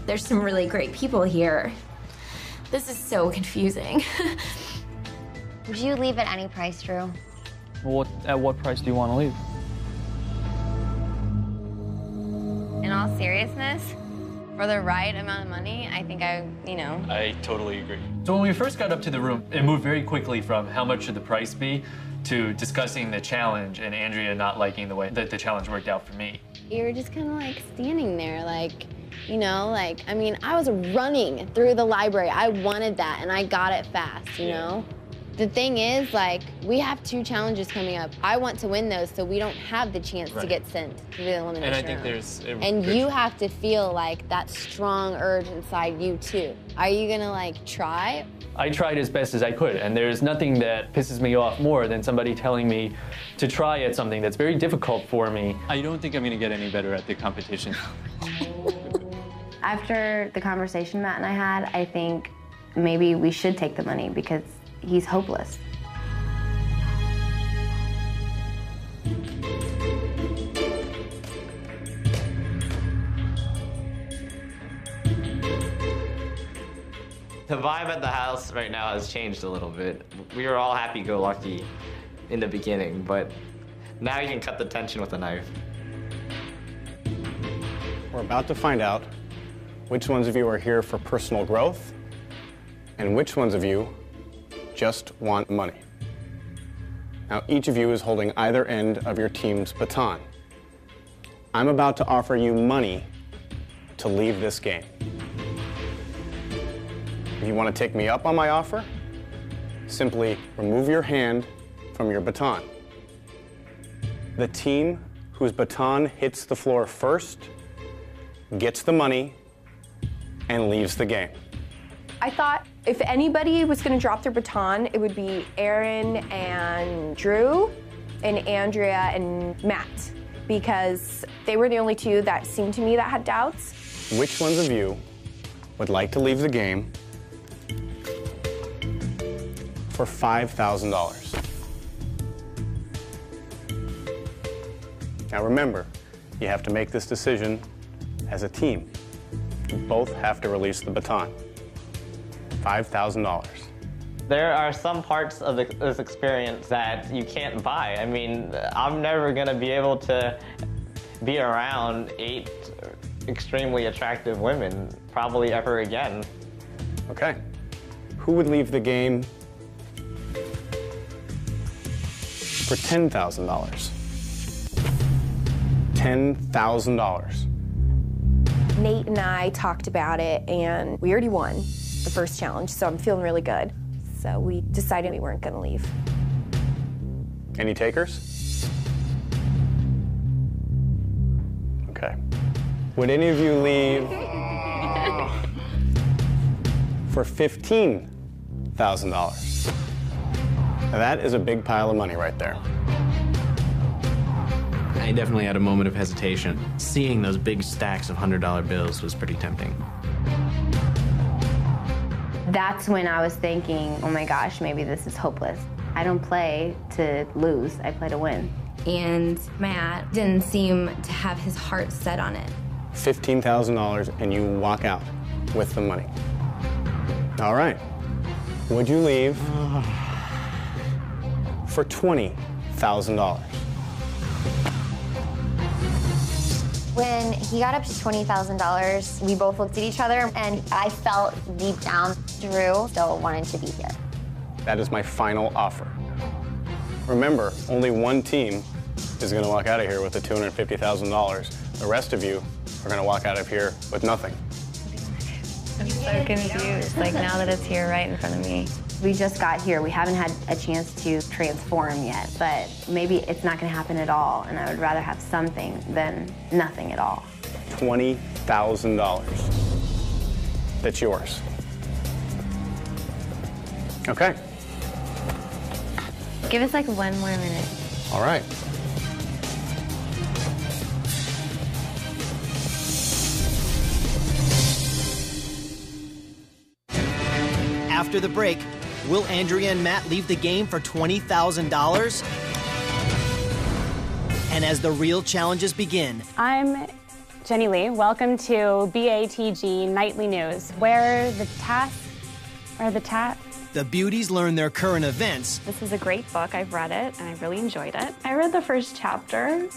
Speaker 9: there's some really great people here. This is so confusing. Would you leave at any price, Drew?
Speaker 5: At what price do you want to leave?
Speaker 21: In all seriousness, for the right amount of money, I think
Speaker 20: I totally agree. So when we first got up to the room, it moved very quickly from how much should the price be to discussing the challenge and Andrea not liking the way that the challenge worked out for me.
Speaker 21: you were just kind of like standing there, like, you know, like, I mean, I was running through the library. I wanted that, and I got it fast, you know? The thing is, like, we have 2 challenges coming up. I want to win those so we don't have the chance to get sent to the elimination
Speaker 20: And I think
Speaker 21: round.
Speaker 20: there's...
Speaker 21: And you have to feel, like, that strong urge inside you, too. Are you gonna, like, try?
Speaker 20: I tried as best as I could, and there's nothing that pisses me off more than somebody telling me to try at something that's very difficult for me. I don't think I'm gonna get any better at the competition.
Speaker 6: After the conversation Matt and I had, I think maybe we should take the money because he's hopeless.
Speaker 2: The vibe at the house right now has changed a little bit. We were all happy-go-lucky in the beginning, but now you can cut the tension with a knife.
Speaker 14: We're about to find out which ones of you are here for personal growth and which ones of you just want money. Now, each of you is holding either end of your team's baton. I'm about to offer you money to leave this game. If you want to take me up on my offer, simply remove your hand from your baton. The team whose baton hits the floor first gets the money and leaves the game.
Speaker 8: I thought if anybody was going to drop their baton, it would be Aaron and Drew and Andrea and Matt, because they were the only 2 that seemed to me that had doubts.
Speaker 14: Which ones of you would like to leave the game for $5,000? Now remember, you have to make this decision as a team. You both have to release the baton. $5,000.
Speaker 2: There are some parts of this experience that you can't buy. I mean, I'm never gonna be able to be around 8 extremely attractive women, probably ever again.
Speaker 14: Okay. Who would leave the game for $10,000? $10,000.
Speaker 8: Nate and I talked about it, and we already won the first challenge, so I'm feeling really good. So we decided we weren't going to leave.
Speaker 14: Any takers? Okay. Would any of you leave for $15,000? Now that is a big pile of money right there.
Speaker 4: I definitely had a moment of hesitation. Seeing those big stacks of $100 bills was pretty tempting.
Speaker 12: That's when I was thinking, oh my gosh, maybe this is hopeless. I don't play to lose, I play to win.
Speaker 1: And Matt didn't seem to have his heart set on it.
Speaker 14: $15,000 and you walk out with the money. All right. Would you leave for $20,000?
Speaker 21: When he got up to $20,000, we both looked at each other, and I felt deep down Drew still wanted to be here.
Speaker 14: That is my final offer. Remember, only one team is going to walk out of here with the $250,000. The rest of you are going to walk out of here with nothing.
Speaker 21: I'm so confused, like now that it's here right in front of me.
Speaker 12: We just got here. We haven't had a chance to transform yet, but maybe it's not going to happen at all, and I would rather have something than nothing at all.
Speaker 14: $20,000. That's yours. Okay.
Speaker 21: Give us like one more minute.
Speaker 14: All right.
Speaker 18: After the break, will Andrea and Matt leave the game for $20,000? And as the real challenges begin,
Speaker 16: I'm Jenny Lee. Welcome to BATG Nightly News, where the
Speaker 18: the beauties learn their current events.
Speaker 19: This is a great book. I've read it, and I really enjoyed it. I read the first chapter.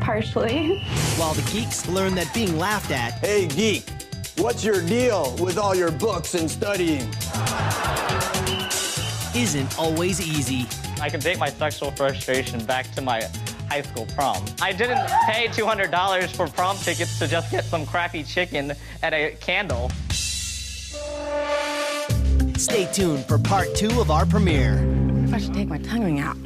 Speaker 19: Partially.
Speaker 18: While the geeks learn that being laughed at...
Speaker 22: Hey, geek, what's your deal with all your books and studying?
Speaker 18: Isn't always easy.
Speaker 2: I can date my sexual frustration back to my high school prom. I didn't pay $200 for prom tickets to just get some crappy chicken and a candle.
Speaker 18: Stay tuned for part 2 of our premiere.
Speaker 6: What if I should take my tongue ring out?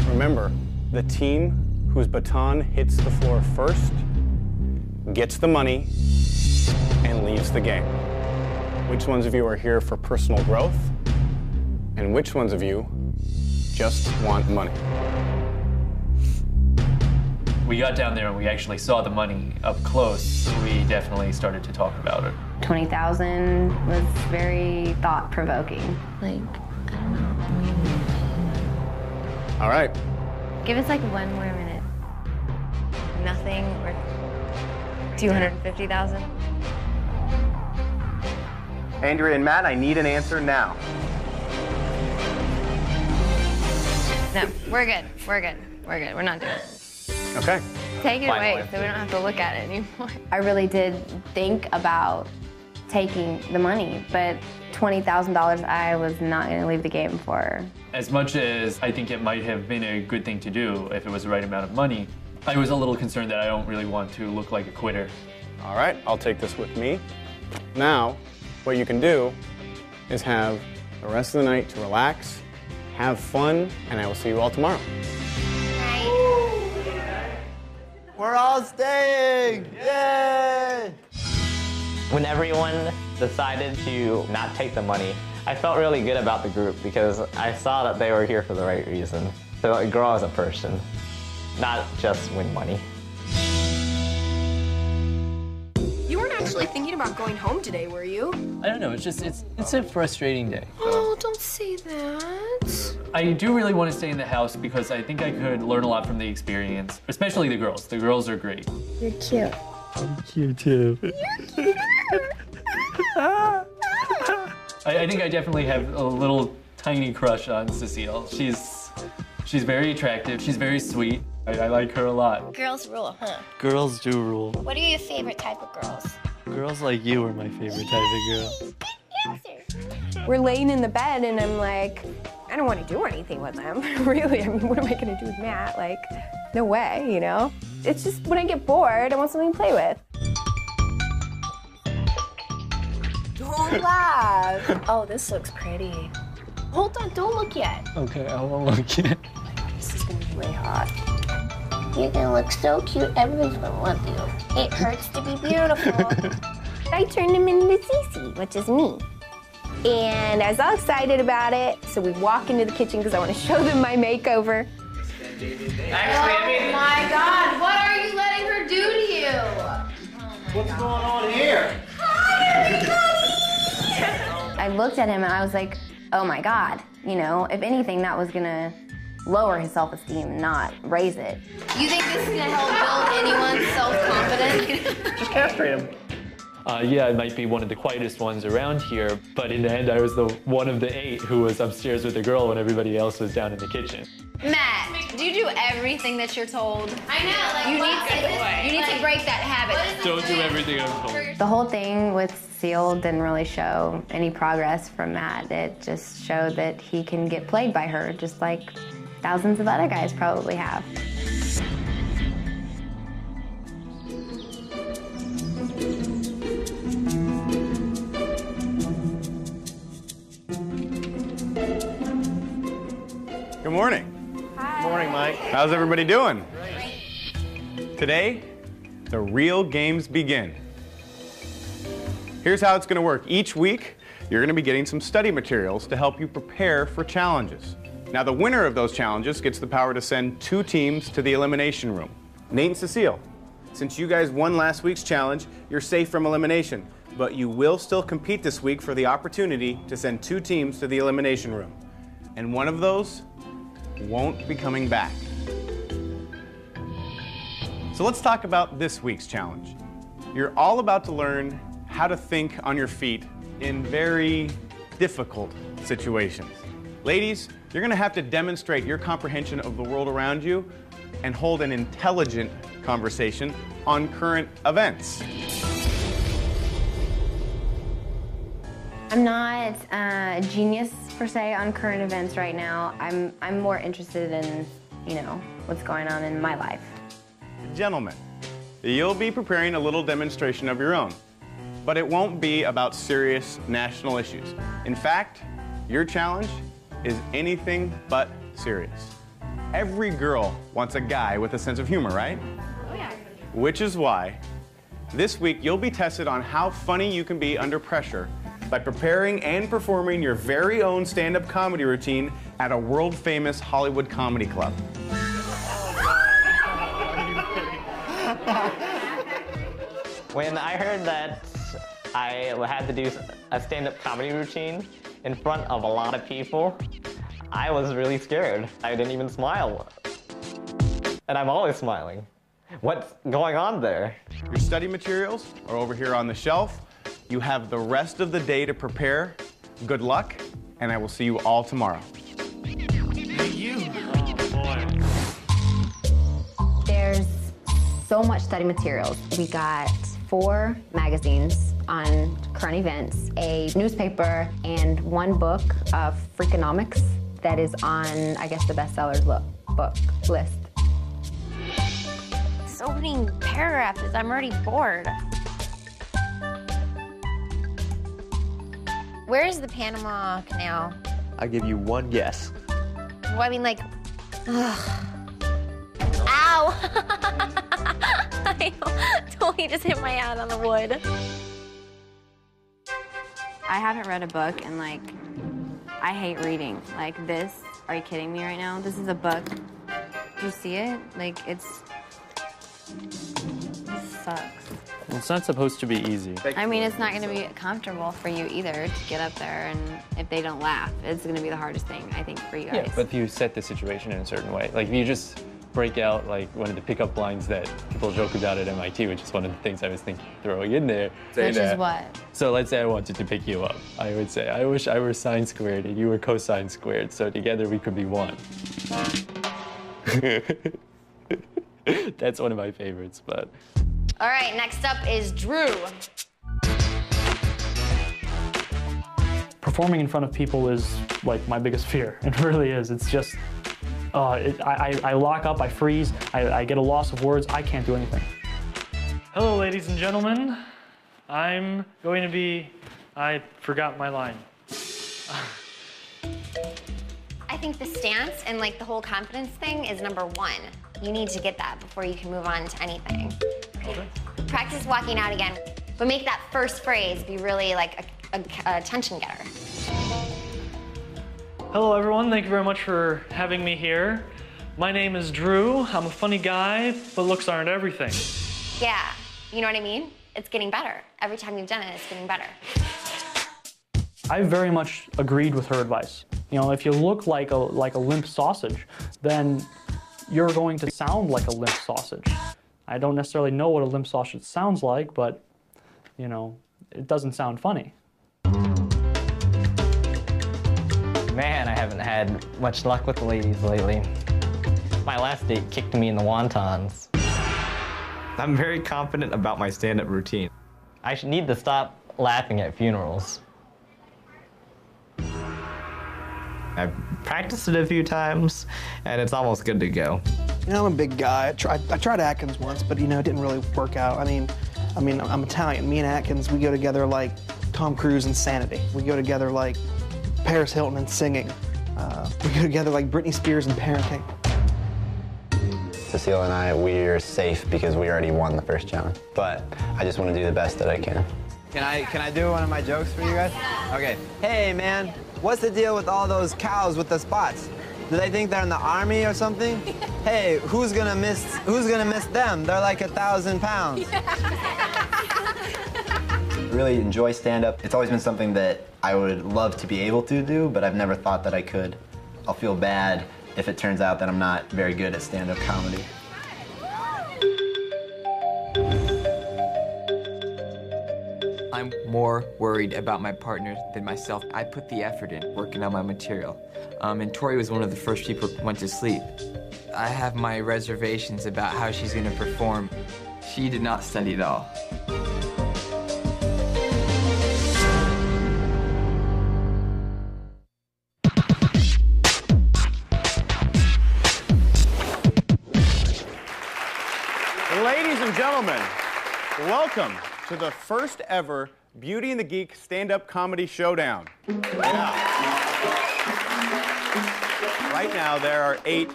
Speaker 14: Remember, the team whose baton hits the floor first gets the money and leaves the game. Which ones of you are here for personal growth? And which ones of you just want money?
Speaker 20: We got down there and we actually saw the money up close. We definitely started to talk about it.
Speaker 12: 20,000 was very thought-provoking.
Speaker 21: Like, I don't know.
Speaker 14: All right.
Speaker 21: Give us like one more minute. Nothing or 250,000.
Speaker 22: Andrea and Matt, I need an answer now.
Speaker 21: No, we're good. We're good. We're good. We're not doing it.
Speaker 14: Okay.
Speaker 21: Take it away so we don't have to look at it anymore.
Speaker 12: I really did think about taking the money, but $20,000 I was not going to leave the game for.
Speaker 20: As much as I think it might have been a good thing to do if it was the right amount of money, I was a little concerned that I don't really want to look like a quitter.
Speaker 14: All right, I'll take this with me. Now, what you can do is have the rest of the night to relax, have fun, and I will see you all tomorrow.
Speaker 22: We're all staying! Yay!
Speaker 2: When everyone decided to not take the money, I felt really good about the group because I saw that they were here for the right reason. To grow as a person, not just win money.
Speaker 8: You weren't actually thinking about going home today, were you?
Speaker 20: I don't know, it's a frustrating day.
Speaker 8: Oh, don't say that.
Speaker 20: I do really want to stay in the house because I think I could learn a lot from the experience, especially the girls. The girls are great.
Speaker 21: You're cute.
Speaker 20: I'm cute too. I think I definitely have a little tiny crush on Cecile. She's She's very attractive. She's very sweet. I like her a lot.
Speaker 3: Girls rule, huh?
Speaker 13: Girls do rule.
Speaker 3: What are your favorite type of girls?
Speaker 13: Girls like you are my favorite type of girl.
Speaker 8: We're laying in the bed and I'm like, I don't want to do anything with them. Really, I mean, what am I going to do with Matt? Like, no way, you know? It's just when I get bored, I want something to play with.
Speaker 3: Don't laugh. Oh, this looks pretty. Hold on, don't look yet.
Speaker 20: Okay, I won't look yet.
Speaker 3: This is gonna be way hot. You're gonna look so cute, everyone's gonna love you. It hurts to be beautiful.
Speaker 8: I turned him into Cece, which is me. And I was all excited about it, so we walk into the kitchen because I want to show them my makeover.
Speaker 21: Oh my God, what are you letting her do to you?
Speaker 22: What's going on here?
Speaker 1: I looked at him and I was like, oh my God, you know, if anything, that was gonna lower his self-esteem, not raise it.
Speaker 21: You think this is gonna help build anyone's self-confidence?
Speaker 20: Just castrate him. Yeah, I might be one of the quietest ones around here, but in the end, I was the one of the 8 who was upstairs with the girl when everybody else was down in the kitchen.
Speaker 21: Matt, do you do everything that you're told? I know, like you need to break that habit.
Speaker 20: Don't do everything I'm told.
Speaker 1: The whole thing with Seal didn't really show any progress from Matt. It just showed that he can get played by her, just like thousands of other guys probably have.
Speaker 14: Good morning.
Speaker 8: Hi.
Speaker 14: Morning, Mike. How's everybody doing? Great. Today, the real games begin. Here's how it's going to work. Each week, you're going to be getting some study materials to help you prepare for challenges. Now, the winner of those challenges gets the power to send 2 teams to the elimination room. Nate and Cecile, since you guys won last week's challenge, you're safe from elimination, but you will still compete this week for the opportunity to send 2 teams to the elimination room. And one of those won't be coming back. So let's talk about this week's challenge. You're all about to learn how to think on your feet in very difficult situations. Ladies, you're going to have to demonstrate your comprehension of the world around you and hold an intelligent conversation on current events.
Speaker 1: I'm not a genius per se on current events right now. I'm more interested in, you know, what's going on in my life.
Speaker 14: Gentlemen, you'll be preparing a little demonstration of your own, but it won't be about serious national issues. In fact, your challenge is anything but serious. Every girl wants a guy with a sense of humor, right? Oh yeah. Which is why this week you'll be tested on how funny you can be under pressure by preparing and performing your very own stand-up comedy routine at a world-famous Hollywood comedy club.
Speaker 2: When I heard that I had to do a stand-up comedy routine in front of a lot of people, I was really scared. I didn't even smile. And I'm always smiling. What's going on there?
Speaker 14: Your study materials are over here on the shelf. You have the rest of the day to prepare. Good luck, and I will see you all tomorrow.
Speaker 9: There's so much study materials. We got 4 magazines on current events, a newspaper, and 1 book of Freakonomics that is on, I guess, the bestsellers book list.
Speaker 3: So many paragraphs, I'm already bored. Where's the Panama Canal?
Speaker 15: I'll give you 1 guess.
Speaker 3: Well, I mean, like, ugh. Ow! I totally just hit my head on the wood.
Speaker 23: I haven't read a book and, like, I hate reading. Like this, are you kidding me right now? This is a book. Do you see it? Like, it sucks.
Speaker 20: Well, it's not supposed to be easy.
Speaker 23: I mean, it's not going to be comfortable for you either to get up there, and if they don't laugh, it's going to be the hardest thing, I think, for you guys.
Speaker 20: Yeah, but if you set the situation in a certain way, like if you just break out like one of the pickup lines that people joke about at MIT, which is one of the things I was throwing in there.
Speaker 1: Which is what?
Speaker 20: So let's say I wanted to pick you up. I would say, I wish I were sine squared and you were cosine squared, so together we could be one. That's one of my favorites, but.
Speaker 3: All right, next up is Drew.
Speaker 5: Performing in front of people is like my biggest fear. It really is. It's just, I lock up, I freeze, I get a loss of words, I can't do anything. Hello, ladies and gentlemen. I'm going to be, I forgot my line.
Speaker 3: I think the stance and like the whole confidence thing is number one. You need to get that before you can move on to anything.
Speaker 5: Okay.
Speaker 3: Practice walking out again, but make that first phrase be really like a attention getter.
Speaker 5: Hello, everyone. Thank you very much for having me here. My name is Drew. I'm a funny guy, but looks aren't everything.
Speaker 3: Yeah, you know what I mean? It's getting better. Every time you've done it, it's getting better.
Speaker 5: I very much agreed with her advice. You know, if you look like a limp sausage, then you're going to sound like a limp sausage. I don't necessarily know what a limp sausage sounds like, but, you know, it doesn't sound funny.
Speaker 2: Man, I haven't had much luck with the ladies lately. My last date kicked me in the wontons. I'm very confident about my stand-up routine. I should need to stop laughing at funerals. I've practiced it a few times, and it's almost good to go.
Speaker 11: You know, I'm a big guy. I tried Atkins once, but you know, it didn't really work out. I mean, I'm Italian. Me and Atkins, we go together like Tom Cruise and Sanity. We go together like Paris Hilton and singing. We go together like Britney Spears and parenting.
Speaker 7: Cecile and I, we're safe because we already won the first challenge. But I just want to do the best that I can.
Speaker 10: Can I do one of my jokes for you guys? Okay. Hey, man, what's the deal with all those cows with the spots? Do they think they're in the army or something? Hey, who's gonna miss them? They're like 1,000 pounds.
Speaker 7: Really enjoy stand-up. It's always been something that I would love to be able to do, but I've never thought that I could. I'll feel bad if it turns out that I'm not very good at stand-up comedy.
Speaker 17: I'm more worried about my partner than myself. I put the effort in, working on my material. And Tori was one of the first people who went to sleep. I have my reservations about how she's gonna perform. She did not study at all.
Speaker 14: Ladies and gentlemen, welcome to the first ever Beauty and the Geek stand-up comedy showdown. Yeah. Right now, there are 8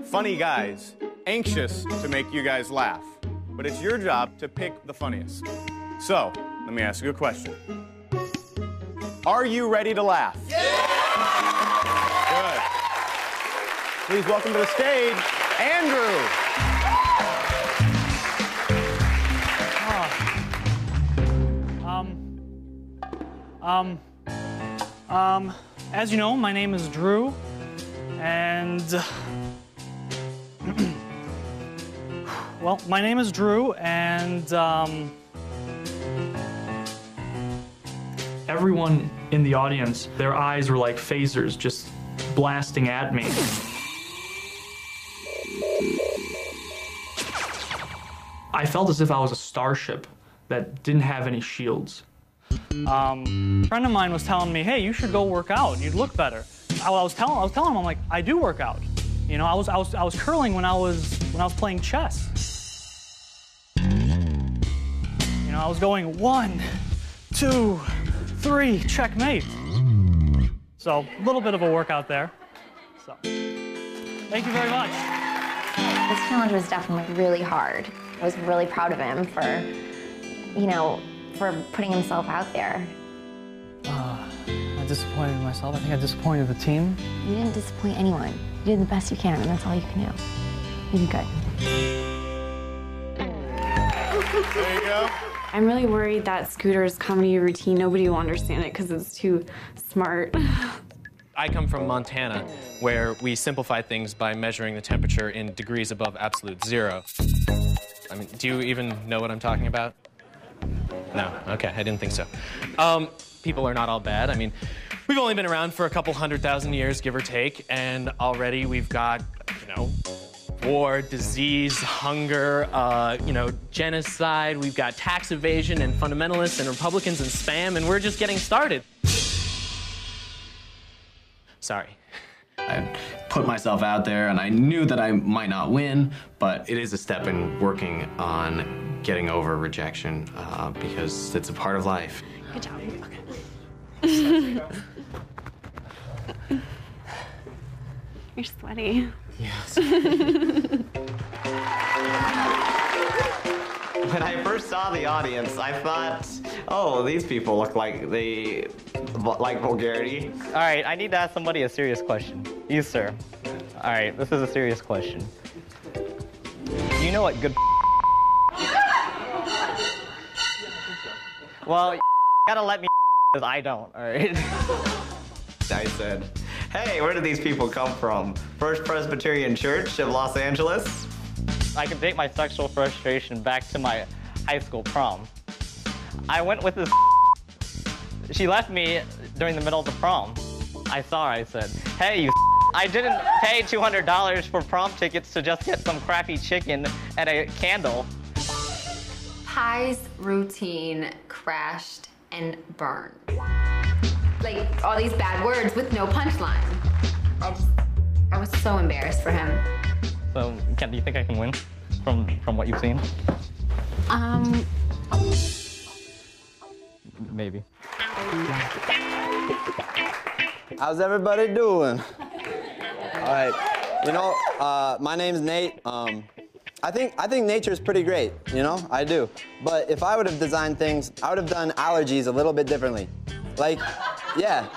Speaker 14: funny guys anxious to make you guys laugh. But it's your job to pick the funniest. So, let me ask you a question. Are you ready to laugh? Yeah! Good. Please welcome to the stage, Andrew.
Speaker 5: As you know, my name is Drew, and well, my name is Drew, and everyone in the audience, their eyes were like phasers just blasting at me. I felt as if I was a starship that didn't have any shields. A friend of mine was telling me, hey, you should go work out. You'd look better. I was telling him, I'm like, I do work out. You know, I was curling when I was playing chess. You know, I was going 1, 2, 3, checkmate. So a little bit of a workout there. So thank you very much.
Speaker 23: This challenge was definitely really hard. I was really proud of him for, you know, for putting himself out there.
Speaker 5: I disappointed myself. I think I disappointed the team.
Speaker 23: You didn't disappoint anyone. You did the best you can, and that's all you can do. You did good.
Speaker 14: There you go.
Speaker 19: I'm really worried that Scooter's comedy routine, nobody will understand it because it's too smart.
Speaker 4: I come from Montana, where we simplify things by measuring the temperature in degrees above absolute zero. I mean, do you even know what I'm talking about? No, okay, I didn't think so. People are not all bad. I mean, we've only been around for a couple 100,000 years, give or take, and already we've got, you know, war, disease, hunger, you know, genocide. We've got tax evasion and fundamentalists and Republicans and spam, and we're just getting started. Sorry. I put myself out there, and I knew that I might not win, but it is a step in working on getting over rejection because it's a part of life.
Speaker 19: Good job.
Speaker 4: Okay.
Speaker 19: You're sweaty.
Speaker 4: Yes.
Speaker 2: When I first saw the audience, I thought, oh, these people look like they like vulgarity.
Speaker 16: All right, I need to ask somebody a serious question. You, sir. All right, this is a serious question. Do you know what good Well, you gotta let me because I don't, all right?
Speaker 2: I said, hey, where did these people come from? First Presbyterian Church of Los Angeles?
Speaker 16: I can date my sexual frustration back to my high school prom. I went with this She left me during the middle of the prom. I saw her, I said, hey, you I didn't pay $200 for prom tickets to just get some crappy chicken and a candle.
Speaker 9: Pi's routine crashed and burned. Like, all these bad words with no punchline. I was so embarrassed for him.
Speaker 16: So, do you think I can win from what you've seen? Maybe.
Speaker 10: How's everybody doing? All right, you know, my name's Nate. I think nature's pretty great, you know, I do. But if I would have designed things, I would have done allergies a little bit differently. Like, yeah,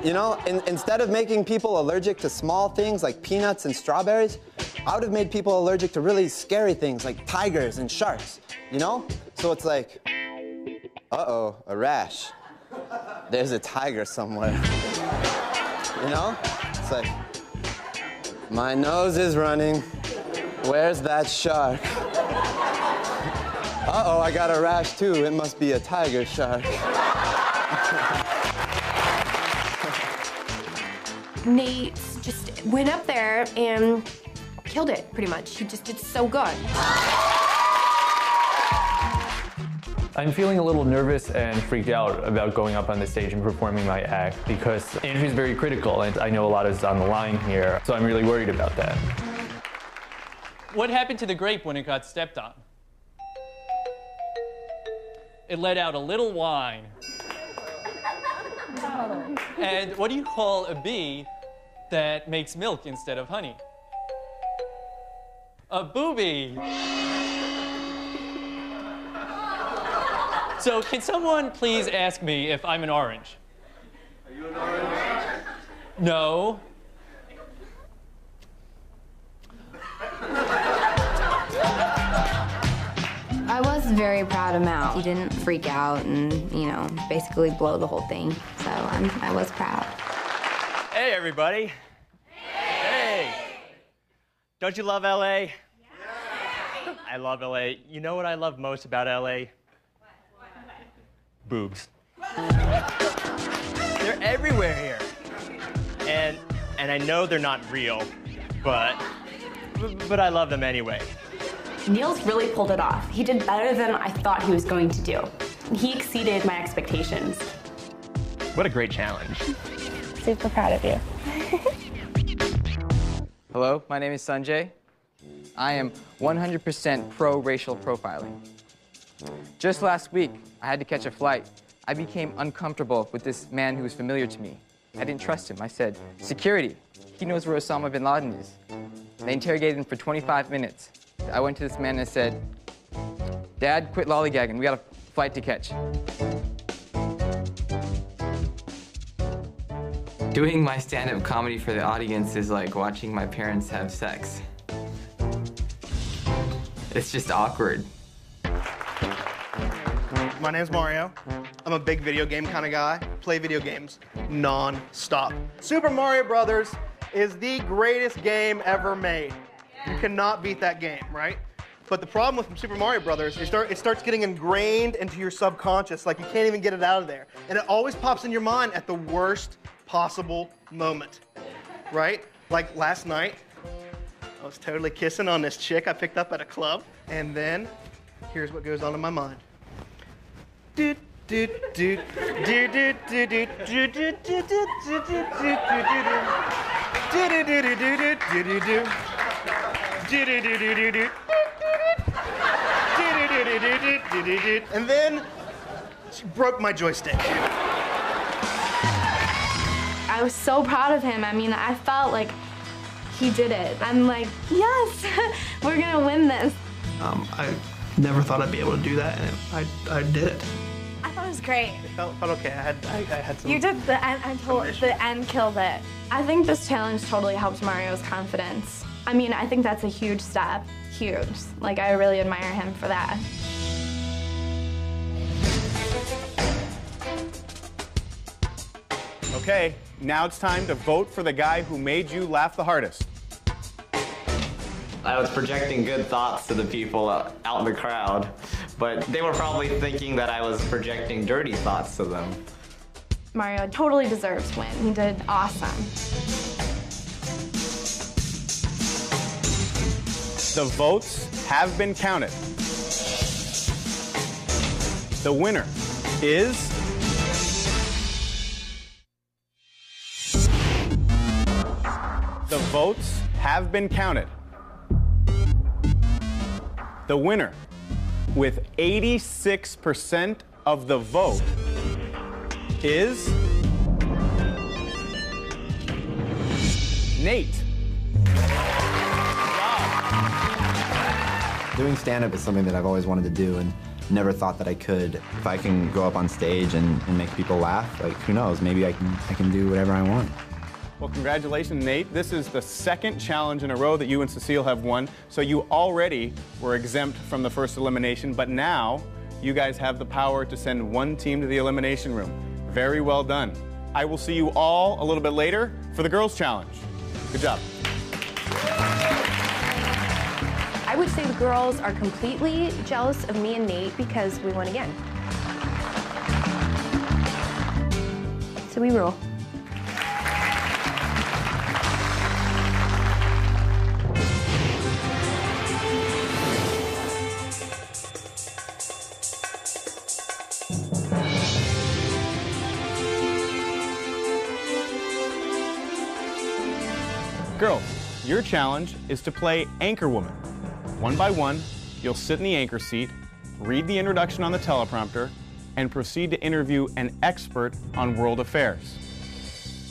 Speaker 10: you know, instead of making people allergic to small things like peanuts and strawberries, I would have made people allergic to really scary things like tigers and sharks, you know? So it's like, uh-oh, a rash. There's a tiger somewhere. You know? It's like, my nose is running. Where's that shark? Uh-oh, I got a rash too. It must be a tiger shark.
Speaker 8: Nate just went up there and killed it, pretty much. He just did so good.
Speaker 20: I'm feeling a little nervous and freaked out about going up on the stage and performing my act because Andrew's very critical and I know a lot is on the line here, so I'm really worried about that.
Speaker 5: What happened to the grape when it got stepped on? It let out a little wine. And what do you call a bee that makes milk instead of honey? A booby. So can someone please ask me if I'm an orange?
Speaker 22: Are you an orange?
Speaker 5: No.
Speaker 21: I was very proud of Mal. He didn't freak out and, you know, basically blow the whole thing. So I was proud.
Speaker 16: Hey, everybody. Hey. Don't you love LA? Yeah. I love LA. You know what I love most about LA? Boobs. They're everywhere here. And I know they're not real, but I love them anyway.
Speaker 19: Neil's really pulled it off. He did better than I thought he was going to do. He exceeded my expectations.
Speaker 16: What a great challenge.
Speaker 19: Super proud of you.
Speaker 17: Hello, my name is Sanjay. I am 100% pro-racial profiling. Just last week, I had to catch a flight. I became uncomfortable with this man who was familiar to me. I didn't trust him. I said, security, he knows where Osama bin Laden is. They interrogated him for 25 minutes. I went to this man and said, Dad, quit lollygagging. We got a flight to catch. Doing my stand-up comedy for the audience is like watching my parents have sex. It's just awkward.
Speaker 11: My name's Mario. I'm a big video game kind of guy. Play video games non-stop. Super Mario Brothers is the greatest game ever made. You cannot beat that game, right? But the problem with Super Mario Brothers, it starts getting ingrained into your subconscious, like you can't even get it out of there. And it always pops in your mind at the worst possible moment, right? Like last night, I was totally kissing on this chick I picked up at a club, and then here's what goes on in my mind. Doot, doot, doot, doot, doot, doot, doot, doot, doot, doot, doot, doot, doot, and then she broke my joystick.
Speaker 6: I was so proud of him. I mean, I felt like he did it. I'm like, yes, we're gonna win this.
Speaker 11: I never thought I'd be able to do that, and I did it.
Speaker 6: I thought it was great.
Speaker 11: It felt okay. I had some.
Speaker 6: You did the end. The end killed it. I think this challenge totally helped Mario's confidence. I mean, I think that's a huge step. Huge. Like, I really admire him for that.
Speaker 14: Okay, now it's time to vote for the guy who made you laugh the hardest.
Speaker 2: I was projecting good thoughts to the people out in the crowd, but they were probably thinking that I was projecting dirty thoughts to them.
Speaker 6: Mario totally deserves to win. He did awesome.
Speaker 14: The votes have been counted. The winner is... The votes have been counted. The winner, with 86% of the vote, is... Nate.
Speaker 7: Doing stand-up is something that I've always wanted to do and never thought that I could. If I can go up on stage and make people laugh, like, who knows, maybe I can do whatever I want.
Speaker 14: Well, congratulations, Nate. This is the second challenge in a row that you and Cecile have won, so you already were exempt from the first elimination, but now you guys have the power to send one team to the elimination room. Very well done. I will see you all a little bit later for the girls' challenge. Good job.
Speaker 8: I would say the girls are completely jealous of me and Nate because we won again. So we rule.
Speaker 14: Girls, your challenge is to play Anchor Woman. One by one, you'll sit in the anchor seat, read the introduction on the teleprompter, and proceed to interview an expert on world affairs.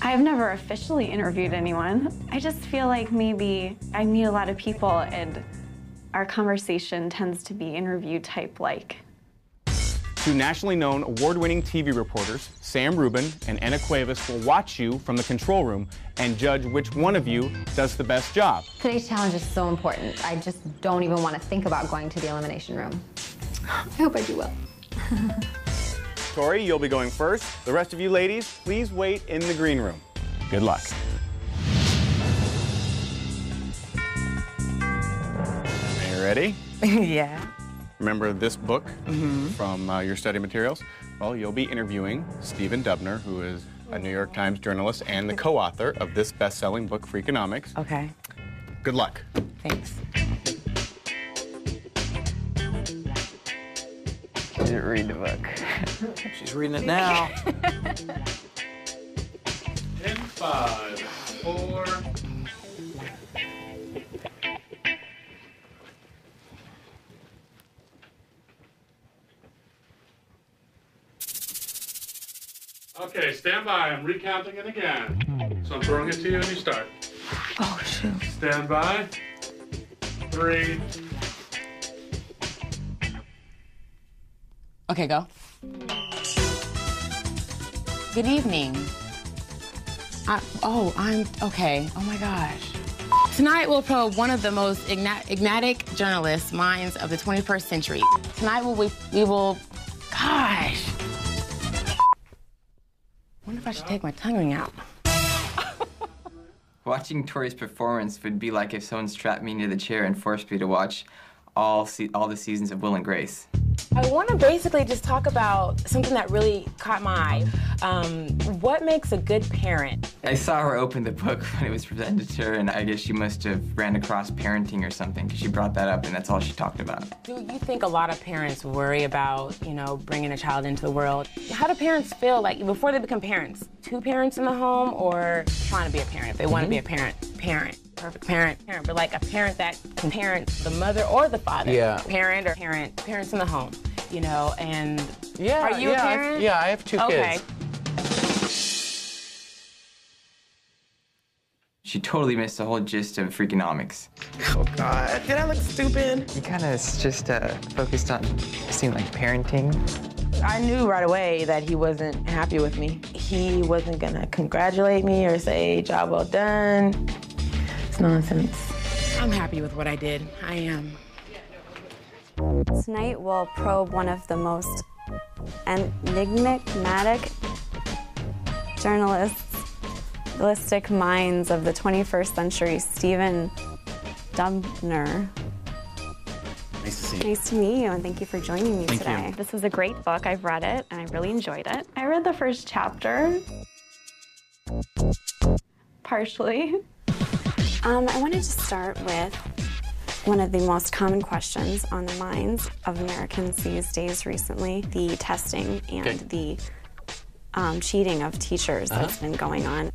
Speaker 19: I've never officially interviewed anyone. I just feel like maybe I meet a lot of people and our conversation tends to be interview type like.
Speaker 14: Two nationally known award-winning TV reporters, Sam Rubin and Anna Cuevas, will watch you from the control room and judge which one of you does the best job.
Speaker 9: Today's challenge is so important. I just don't even want to think about going to the elimination room. I hope I do well.
Speaker 14: Tori, you'll be going first. The rest of you ladies, please wait in the green room. Good luck. Are you ready?
Speaker 12: Yeah.
Speaker 14: Remember this book from your study materials? Well, you'll be interviewing Stephen Dubner, who is a New York Times journalist and the co-author of this best-selling book, Freakonomics.
Speaker 12: Okay.
Speaker 14: Good luck.
Speaker 12: Thanks.
Speaker 13: She didn't read the book. She's reading it now.
Speaker 18: In 5, 4. Okay, stand by. I'm recounting it again. So I'm throwing it to you and you start.
Speaker 12: Oh, shoot.
Speaker 18: Stand by. 3.
Speaker 12: Okay, go. Good evening. I'm okay. Oh my gosh. Tonight we'll probe one of the most enigmatic journalist minds of the 21st century. Tonight we will, gosh. I wonder if I should take my tongue ring out.
Speaker 17: Watching Tori's performance would be like if someone strapped me into the chair and forced me to watch all the seasons of Will and Grace.
Speaker 1: I want to basically just talk about something that really caught my eye. What makes a good parent?
Speaker 17: I saw her open the book when it was presented to her, and I guess she must have ran across parenting or something, because she brought that up, and that's all she talked about.
Speaker 1: Do you think a lot of parents worry about, bringing a child into the world? How do parents feel like before they become parents? Two parents in the home, or trying to be a parent? If they want to be a parent. Perfect parent, but like a parent that can parent the mother or the father.
Speaker 3: Yeah.
Speaker 1: Parents in the home, and
Speaker 3: yeah,
Speaker 1: are you a parent?
Speaker 3: I have 2 kids.
Speaker 1: Okay.
Speaker 17: She totally missed the whole gist of Freakonomics.
Speaker 1: Oh God, did I look stupid?
Speaker 13: He kind of just focused on, it seemed like parenting.
Speaker 1: I knew right away that he wasn't happy with me. He wasn't gonna congratulate me or say, job well done. It's nonsense. I'm happy with what I did. I am.
Speaker 15: Tonight we'll probe one of the most enigmatic journalistic minds of the 21st century, Stephen Dubner.
Speaker 3: Nice to see you.
Speaker 15: Nice to meet you, and thank you for joining me
Speaker 3: Thank
Speaker 15: today.
Speaker 3: you.
Speaker 19: This is a great book. I've read it, and I really enjoyed it. I read the first chapter, partially.
Speaker 15: I wanted to start with one of the most common questions on the minds of Americans these days recently, the testing and the cheating of teachers that's been going on.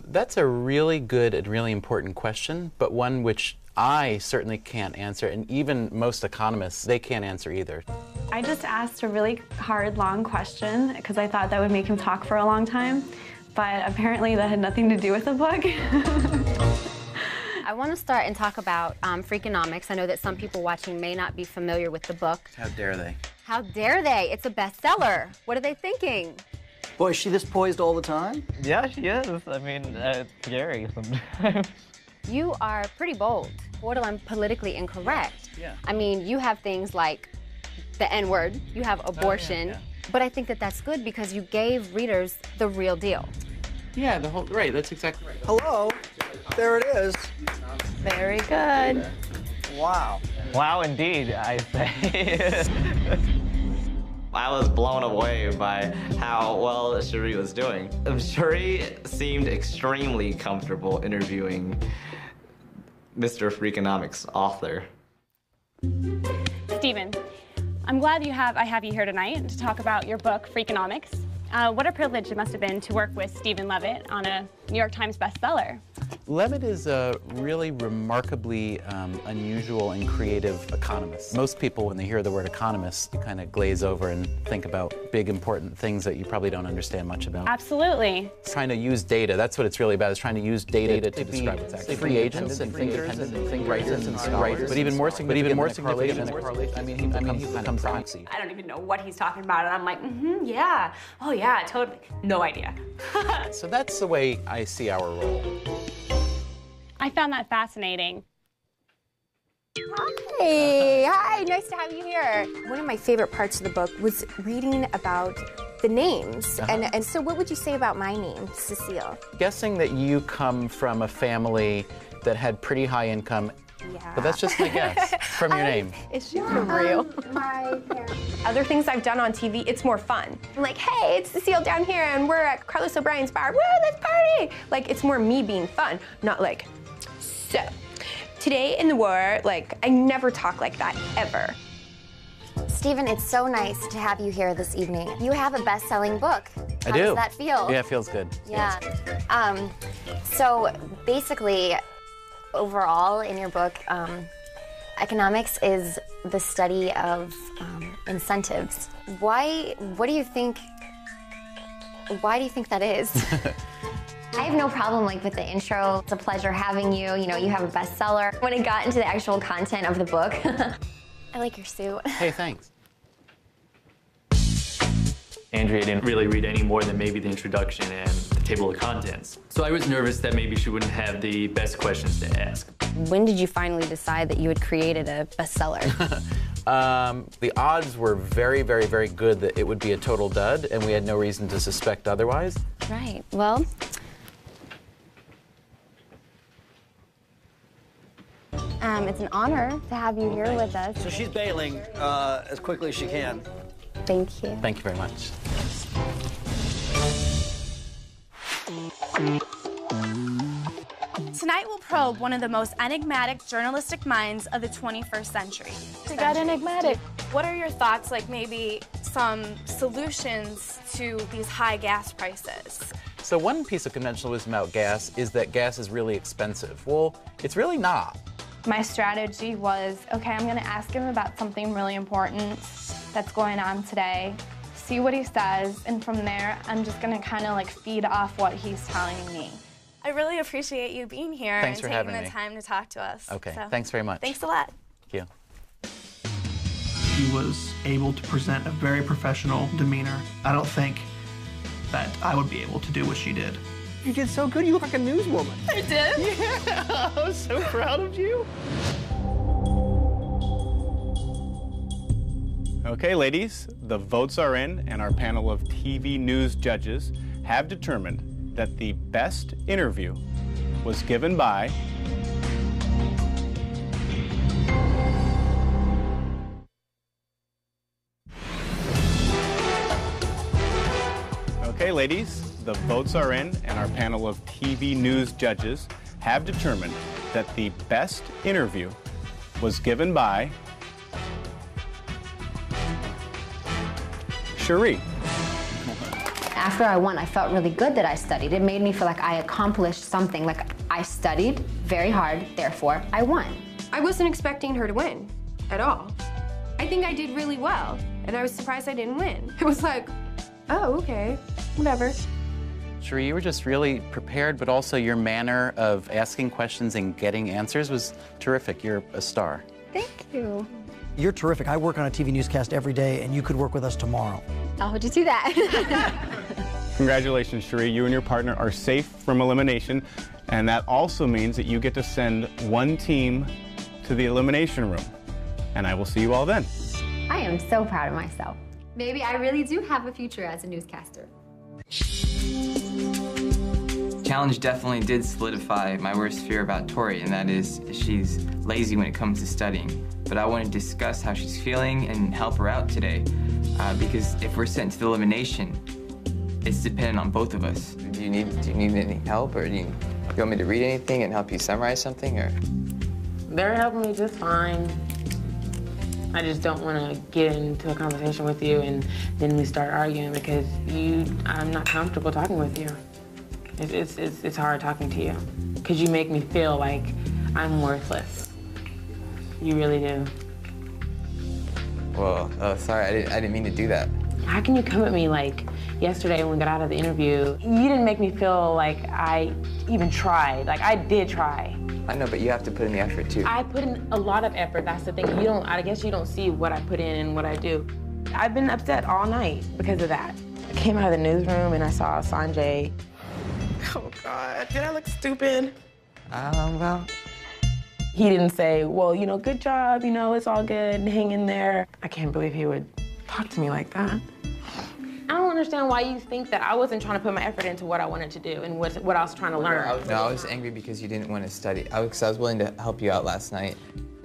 Speaker 3: That's a really good and really important question, but one which I certainly can't answer, and even most economists, they can't answer either.
Speaker 19: I just asked a really hard, long question because I thought that would make him talk for a long time, but apparently that had nothing to do with the book.
Speaker 21: I want to start and talk about Freakonomics. I know that some people watching may not be familiar with the book.
Speaker 3: How dare they?
Speaker 21: How dare they? It's a bestseller. What are they thinking?
Speaker 24: Boy, is she this poised all the time?
Speaker 16: Yeah, she is. I mean, it's scary sometimes.
Speaker 21: You are pretty bold. What I'm politically incorrect.
Speaker 3: Yeah.
Speaker 21: I mean, you have things like the N-word, you have abortion, but I think that that's good because you gave readers the real deal.
Speaker 3: Yeah, right, that's exactly right.
Speaker 24: Hello, there it is.
Speaker 21: Very good.
Speaker 24: Wow.
Speaker 16: Wow, indeed, I say.
Speaker 2: I was blown away by how well Cherie was doing. Cherie seemed extremely comfortable interviewing Mr. Freakonomics' author.
Speaker 25: Stephen, I'm glad I have you here tonight to talk about your book, Freakonomics. What a privilege it must have been to work with Stephen Levitt on a New York Times bestseller.
Speaker 3: Levitt is a really remarkably unusual and creative economist. Most people, when they hear the word economist, you kind of glaze over and think about big, important things that you probably don't understand much about.
Speaker 25: Absolutely.
Speaker 3: It's trying to use data. That's what it's really about, is trying to use data to describe what's actually free agents and thinkers and writers and scholars. But even more significant than a correlation, I mean, he becomes proxy.
Speaker 25: I don't even know what he's talking about, and I'm like, yeah. Oh, yeah, totally. No idea.
Speaker 3: So that's the way I see our role.
Speaker 25: I found that fascinating.
Speaker 8: Hi, nice to have you here. One of my favorite parts of the book was reading about the names. And so what would you say about my name, Cecile?
Speaker 3: Guessing that you come from a family that had pretty high income.
Speaker 8: Yeah.
Speaker 3: But that's just my guess from your name.
Speaker 8: Is she for real?
Speaker 6: My parents. Other things I've done on TV, it's more fun. I'm like, hey, it's Cecile down here, and we're at Carlos O'Brien's bar. Woo, let's party! Like, it's more me being fun, not like, so. Today in the war, like, I never talk like that, ever.
Speaker 21: Stephen, it's so nice to have you here this evening. You have a best-selling book.
Speaker 3: I do.
Speaker 21: How does that feel?
Speaker 3: Yeah, it feels good.
Speaker 21: Yeah. So basically, overall in your book, economics is the study of incentives. Why do you think that is? I have no problem with the intro. It's a pleasure having you. You know, you have a bestseller. When it got into the actual content of the book, I like your suit.
Speaker 3: Hey, thanks.
Speaker 20: Andrea didn't really read any more than maybe the introduction and the table of contents. So I was nervous that maybe she wouldn't have the best questions to ask.
Speaker 21: When did you finally decide that you had created a bestseller?
Speaker 3: The odds were very, very, very good that it would be a total dud, and we had no reason to suspect otherwise.
Speaker 21: Right. Well, it's an honor to have you here with us.
Speaker 24: So she's bailing as quickly as she can.
Speaker 21: Thank you.
Speaker 3: Thank you very much.
Speaker 4: Tonight we'll probe one of the most enigmatic journalistic minds of the 21st century.
Speaker 8: You got enigmatic. What are your thoughts, like maybe some solutions to these high gas prices?
Speaker 3: So one piece of conventional wisdom about gas is that gas is really expensive. Well, it's really not.
Speaker 19: My strategy was, okay, I'm gonna ask him about something really important that's going on today, see what he says, and from there, I'm just gonna kind of like feed off what he's telling me.
Speaker 4: I really appreciate you being here
Speaker 3: Thanks
Speaker 4: and
Speaker 3: for
Speaker 4: taking
Speaker 3: having
Speaker 4: the
Speaker 3: me.
Speaker 4: time to talk to us.
Speaker 3: Okay,
Speaker 4: So,
Speaker 3: thanks very much.
Speaker 4: Thanks a lot.
Speaker 3: Thank you.
Speaker 11: She was able to present a very professional demeanor. I don't think that I would be able to do what she did.
Speaker 14: You did so good. You look like a newswoman.
Speaker 4: I did?
Speaker 14: Yeah, I was so proud of you. Okay, ladies, the votes are in, and our panel of TV news judges have determined that the best interview was given by Okay, ladies, the votes are in, and our panel of TV news judges have determined that the best interview was given by Cherie.
Speaker 9: After I won, I felt really good that I studied. It made me feel like I accomplished something. Like I studied very hard, therefore I won.
Speaker 6: I wasn't expecting her to win at all. I think I did really well, and I was surprised I didn't win. It was like, oh, okay, whatever.
Speaker 3: Cherie, you were just really prepared, but also your manner of asking questions and getting answers was terrific. You're a star.
Speaker 9: Thank you.
Speaker 24: You're terrific. I work on a TV newscast every day, and you could work with us tomorrow.
Speaker 9: I'll hold you to that.
Speaker 14: Congratulations, Cherie. You and your partner are safe from elimination, and that also means that you get to send one team to the elimination room. And I will see you all then.
Speaker 9: I am so proud of myself. Maybe I really do have a future as a newscaster.
Speaker 17: Challenge definitely did solidify my worst fear about Tori, and that is she's lazy when it comes to studying. But I want to discuss how she's feeling and help her out today, because if we're sent to the elimination, it's dependent on both of us.
Speaker 13: Do you need any help, or do you want me to read anything and help you summarize something, or?
Speaker 1: They're helping me just fine. I just don't want to get into a conversation with you and then we start arguing because I'm not comfortable talking with you. It's hard talking to you because you make me feel like I'm worthless. You really do.
Speaker 13: Well, sorry, I didn't mean to do that.
Speaker 1: How can you come at me like yesterday when we got out of the interview? You didn't make me feel like I even tried. Like I did try.
Speaker 13: I know, but you have to put in the effort too.
Speaker 1: I put in a lot of effort. That's the thing. I guess you don't see what I put in and what I do. I've been upset all night because of that. I came out of the newsroom and I saw Sanjay. Oh God, did I look stupid?
Speaker 13: Well.
Speaker 1: He didn't say, well, good job, it's all good, hang in there. I can't believe he would talk to me like that. I don't understand why you think that I wasn't trying to put my effort into what I wanted to do and what I was trying to learn.
Speaker 13: I was angry because you didn't want to study. I was willing to help you out last night.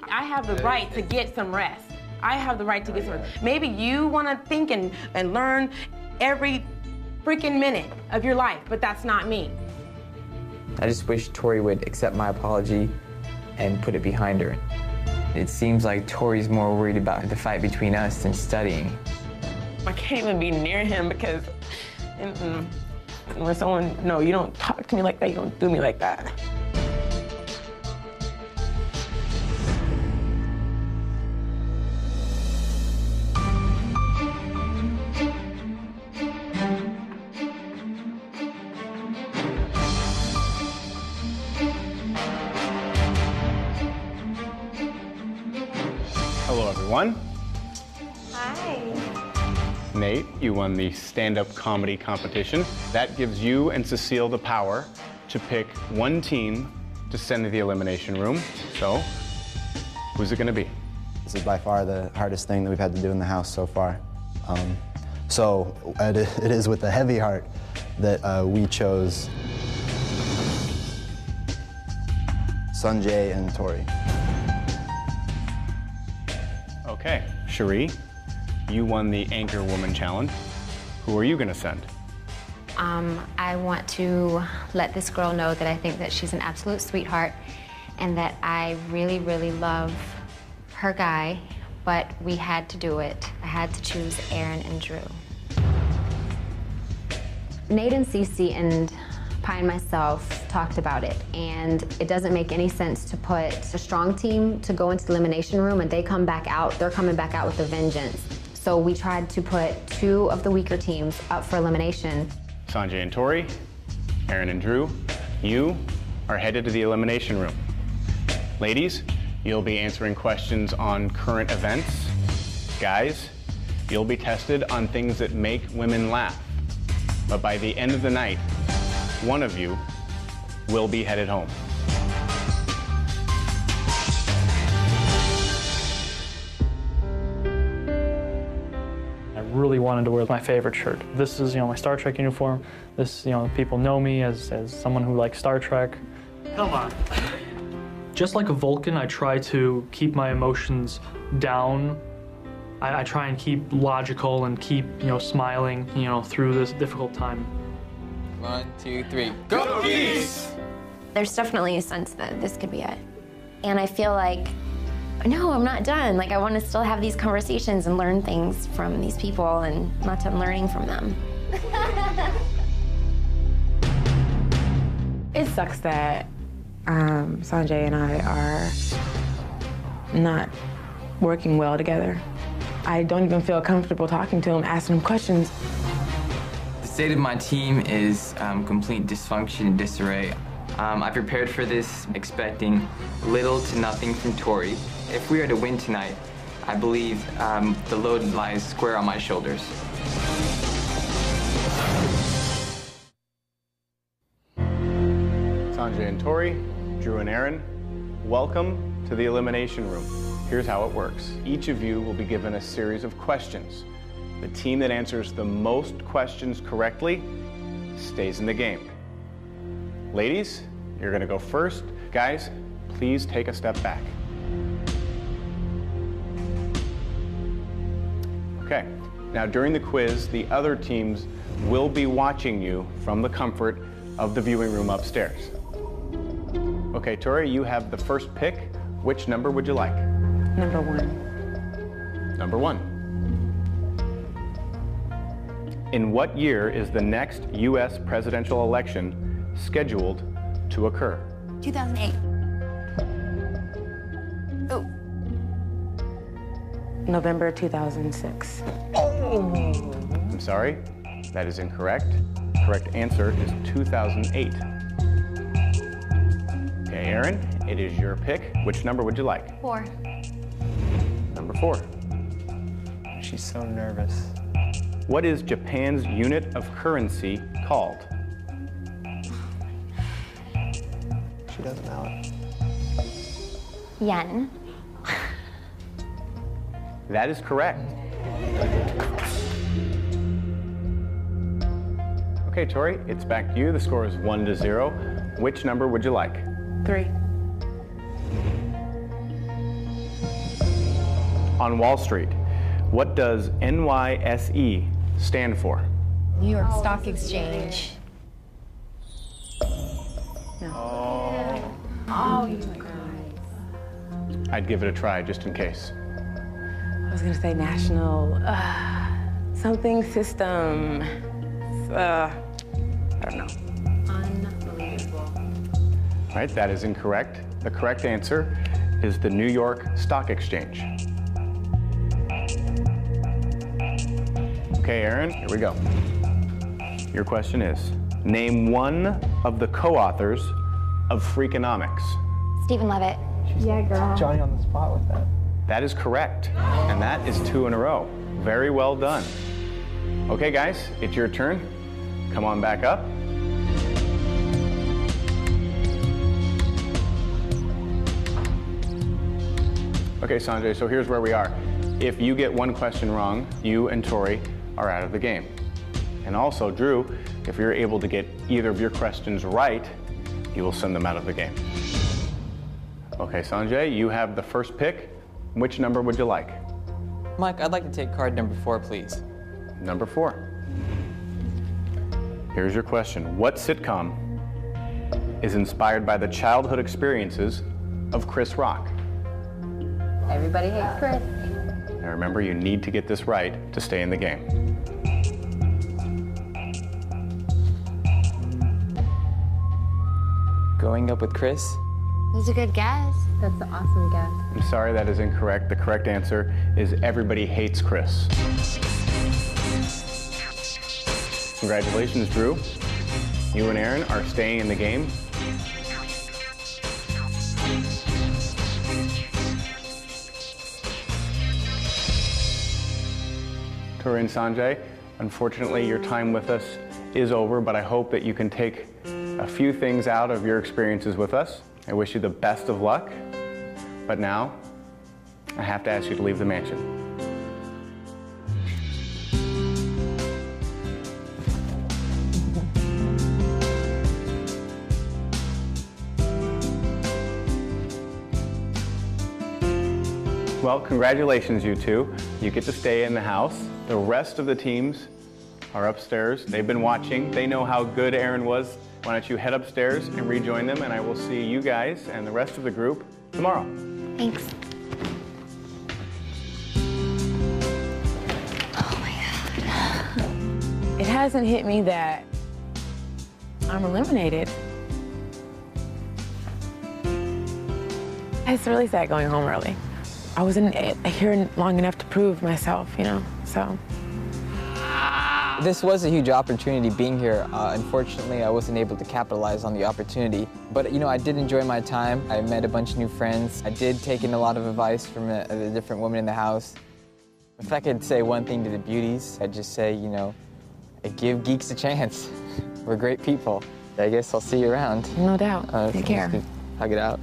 Speaker 1: I have the right to get some rest. I have the right to get some rest. Maybe you want to think and learn every freaking minute of your life, but that's not me.
Speaker 13: I just wish Tori would accept my apology and put it behind her. It seems like Tori's more worried about the fight between us than studying.
Speaker 1: I can't even be near him because when someone, no, you don't talk to me like that, you don't do me like that.
Speaker 14: Hello, everyone.
Speaker 8: Hi.
Speaker 14: Nate, you won the stand-up comedy competition. That gives you and Cecile the power to pick one team to send to the elimination room. So, who's it gonna be?
Speaker 5: This is by far the hardest thing that we've had to do in the house so far. So it is with a heavy heart that we chose Sanjay and Tori.
Speaker 14: Okay, Cherie, you won the Anchor Woman Challenge. Who are you gonna send?
Speaker 9: I want to let this girl know that I think that she's an absolute sweetheart and that I really, really love her guy, but we had to do it. I had to choose Aaron and Drew. Nate and Cece and Pi and myself talked about it, and it doesn't make any sense to put a strong team to go into the elimination room and they come back out, they're coming back out with a vengeance. So we tried to put 2 of the weaker teams up for elimination.
Speaker 14: Sanjay and Tori, Aaron and Drew, you are headed to the elimination room. Ladies, you'll be answering questions on current events. Guys, you'll be tested on things that make women laugh. But by the end of the night, one of you will be headed home.
Speaker 7: I really wanted to wear my favorite shirt. This is, my Star Trek uniform. This, people know me as someone who likes Star Trek. Come on. Just like a Vulcan, I try to keep my emotions down. I try and keep logical and keep, smiling, through this difficult time.
Speaker 17: 1, 2, 3, go Geeks!
Speaker 8: There's definitely a sense that this could be it. And I feel like, no, I'm not done. Like, I want to still have these conversations and learn things from these people, and I'm not done learning from them.
Speaker 1: It sucks that Sanjay and I are not working well together. I don't even feel comfortable talking to him, asking him questions.
Speaker 17: The state of my team is complete dysfunction and disarray. I prepared for this expecting little to nothing from Tori. If we are to win tonight, I believe the load lies square on my shoulders.
Speaker 14: Sanjay and Tori, Drew and Aaron, welcome to the elimination room. Here's how it works. Each of you will be given a series of questions. The team that answers the most questions correctly stays in the game. Ladies, you're gonna go first. Guys, please take a step back. Okay, now during the quiz, the other teams will be watching you from the comfort of the viewing room upstairs. Okay, Tori, you have the first pick. Which number would you like?
Speaker 1: Number 1.
Speaker 14: Number 1. In what year is the next U.S. presidential election scheduled to occur?
Speaker 8: 2008. Oh.
Speaker 1: November 2006.
Speaker 14: I'm sorry, that is incorrect. Correct answer is 2008. Okay, Aaron, it is your pick. Which number would you like?
Speaker 9: 4.
Speaker 14: Number 4.
Speaker 13: She's so nervous.
Speaker 14: What is Japan's unit of currency called?
Speaker 13: She doesn't know it.
Speaker 9: Yen.
Speaker 14: That is correct. Okay, Tori, it's back to you. The score is 1-0. Which number would you like?
Speaker 1: 3.
Speaker 14: On Wall Street, what does NYSE stand for?
Speaker 8: New York Stock Exchange.
Speaker 1: No. Oh, you guys.
Speaker 14: I'd give it a try just in case.
Speaker 1: I was gonna say national something system. I don't know.
Speaker 9: Unbelievable.
Speaker 14: All right, that is incorrect. The correct answer is the New York Stock Exchange. Okay, Aaron, here we go. Your question is, name one of the co-authors of Freakonomics.
Speaker 9: Stephen Levitt.
Speaker 13: Yeah, girl. Johnny on the spot with that.
Speaker 14: That is correct, and that is 2 in a row. Very well done. Okay, guys, it's your turn. Come on back up. Okay, Okay, Sanjay, so here's where we are. If you get one question wrong, you and Tori are out of the game. And also, Drew, if you're able to get either of your questions right, you will send them out of the game. Okay, Sanjay, you have the first pick. Which number would you like?
Speaker 13: Mike, I'd like to take card number 4, please.
Speaker 14: Number 4. Here's your question. What sitcom is inspired by the childhood experiences of Chris Rock?
Speaker 21: Everybody hates Chris.
Speaker 14: Now remember, you need to get this right to stay in the game.
Speaker 13: Growing up with Chris?
Speaker 21: That's a good guess. That's an awesome guess.
Speaker 14: I'm sorry, that is incorrect. The correct answer is Everybody Hates Chris. Congratulations, Drew. You and Aaron are staying in the game. Tori and Sanjay, unfortunately, your time with us is over, but I hope that you can take a few things out of your experiences with us. I wish you the best of luck, but now I have to ask you to leave the mansion. Well, congratulations, you two. You get to stay in the house. The rest of the teams are upstairs. They've been watching. They know how good Aaron was. Why don't you head upstairs and rejoin them, and I will see you guys and the rest of the group tomorrow.
Speaker 21: Thanks.
Speaker 1: It hasn't hit me that I'm eliminated. It's really sad going home early. I wasn't here long enough to prove myself, you know, so.
Speaker 13: This was a huge opportunity being here. Unfortunately, I wasn't able to capitalize on the opportunity. But, you know, I did enjoy my time. I met a bunch of new friends. I did take in a lot of advice from the different women in the house. If I could say one thing to the beauties, I'd just say, you know, give geeks a chance. We're great people. I guess I'll see you around.
Speaker 1: No doubt. Take care.
Speaker 13: Hug it out.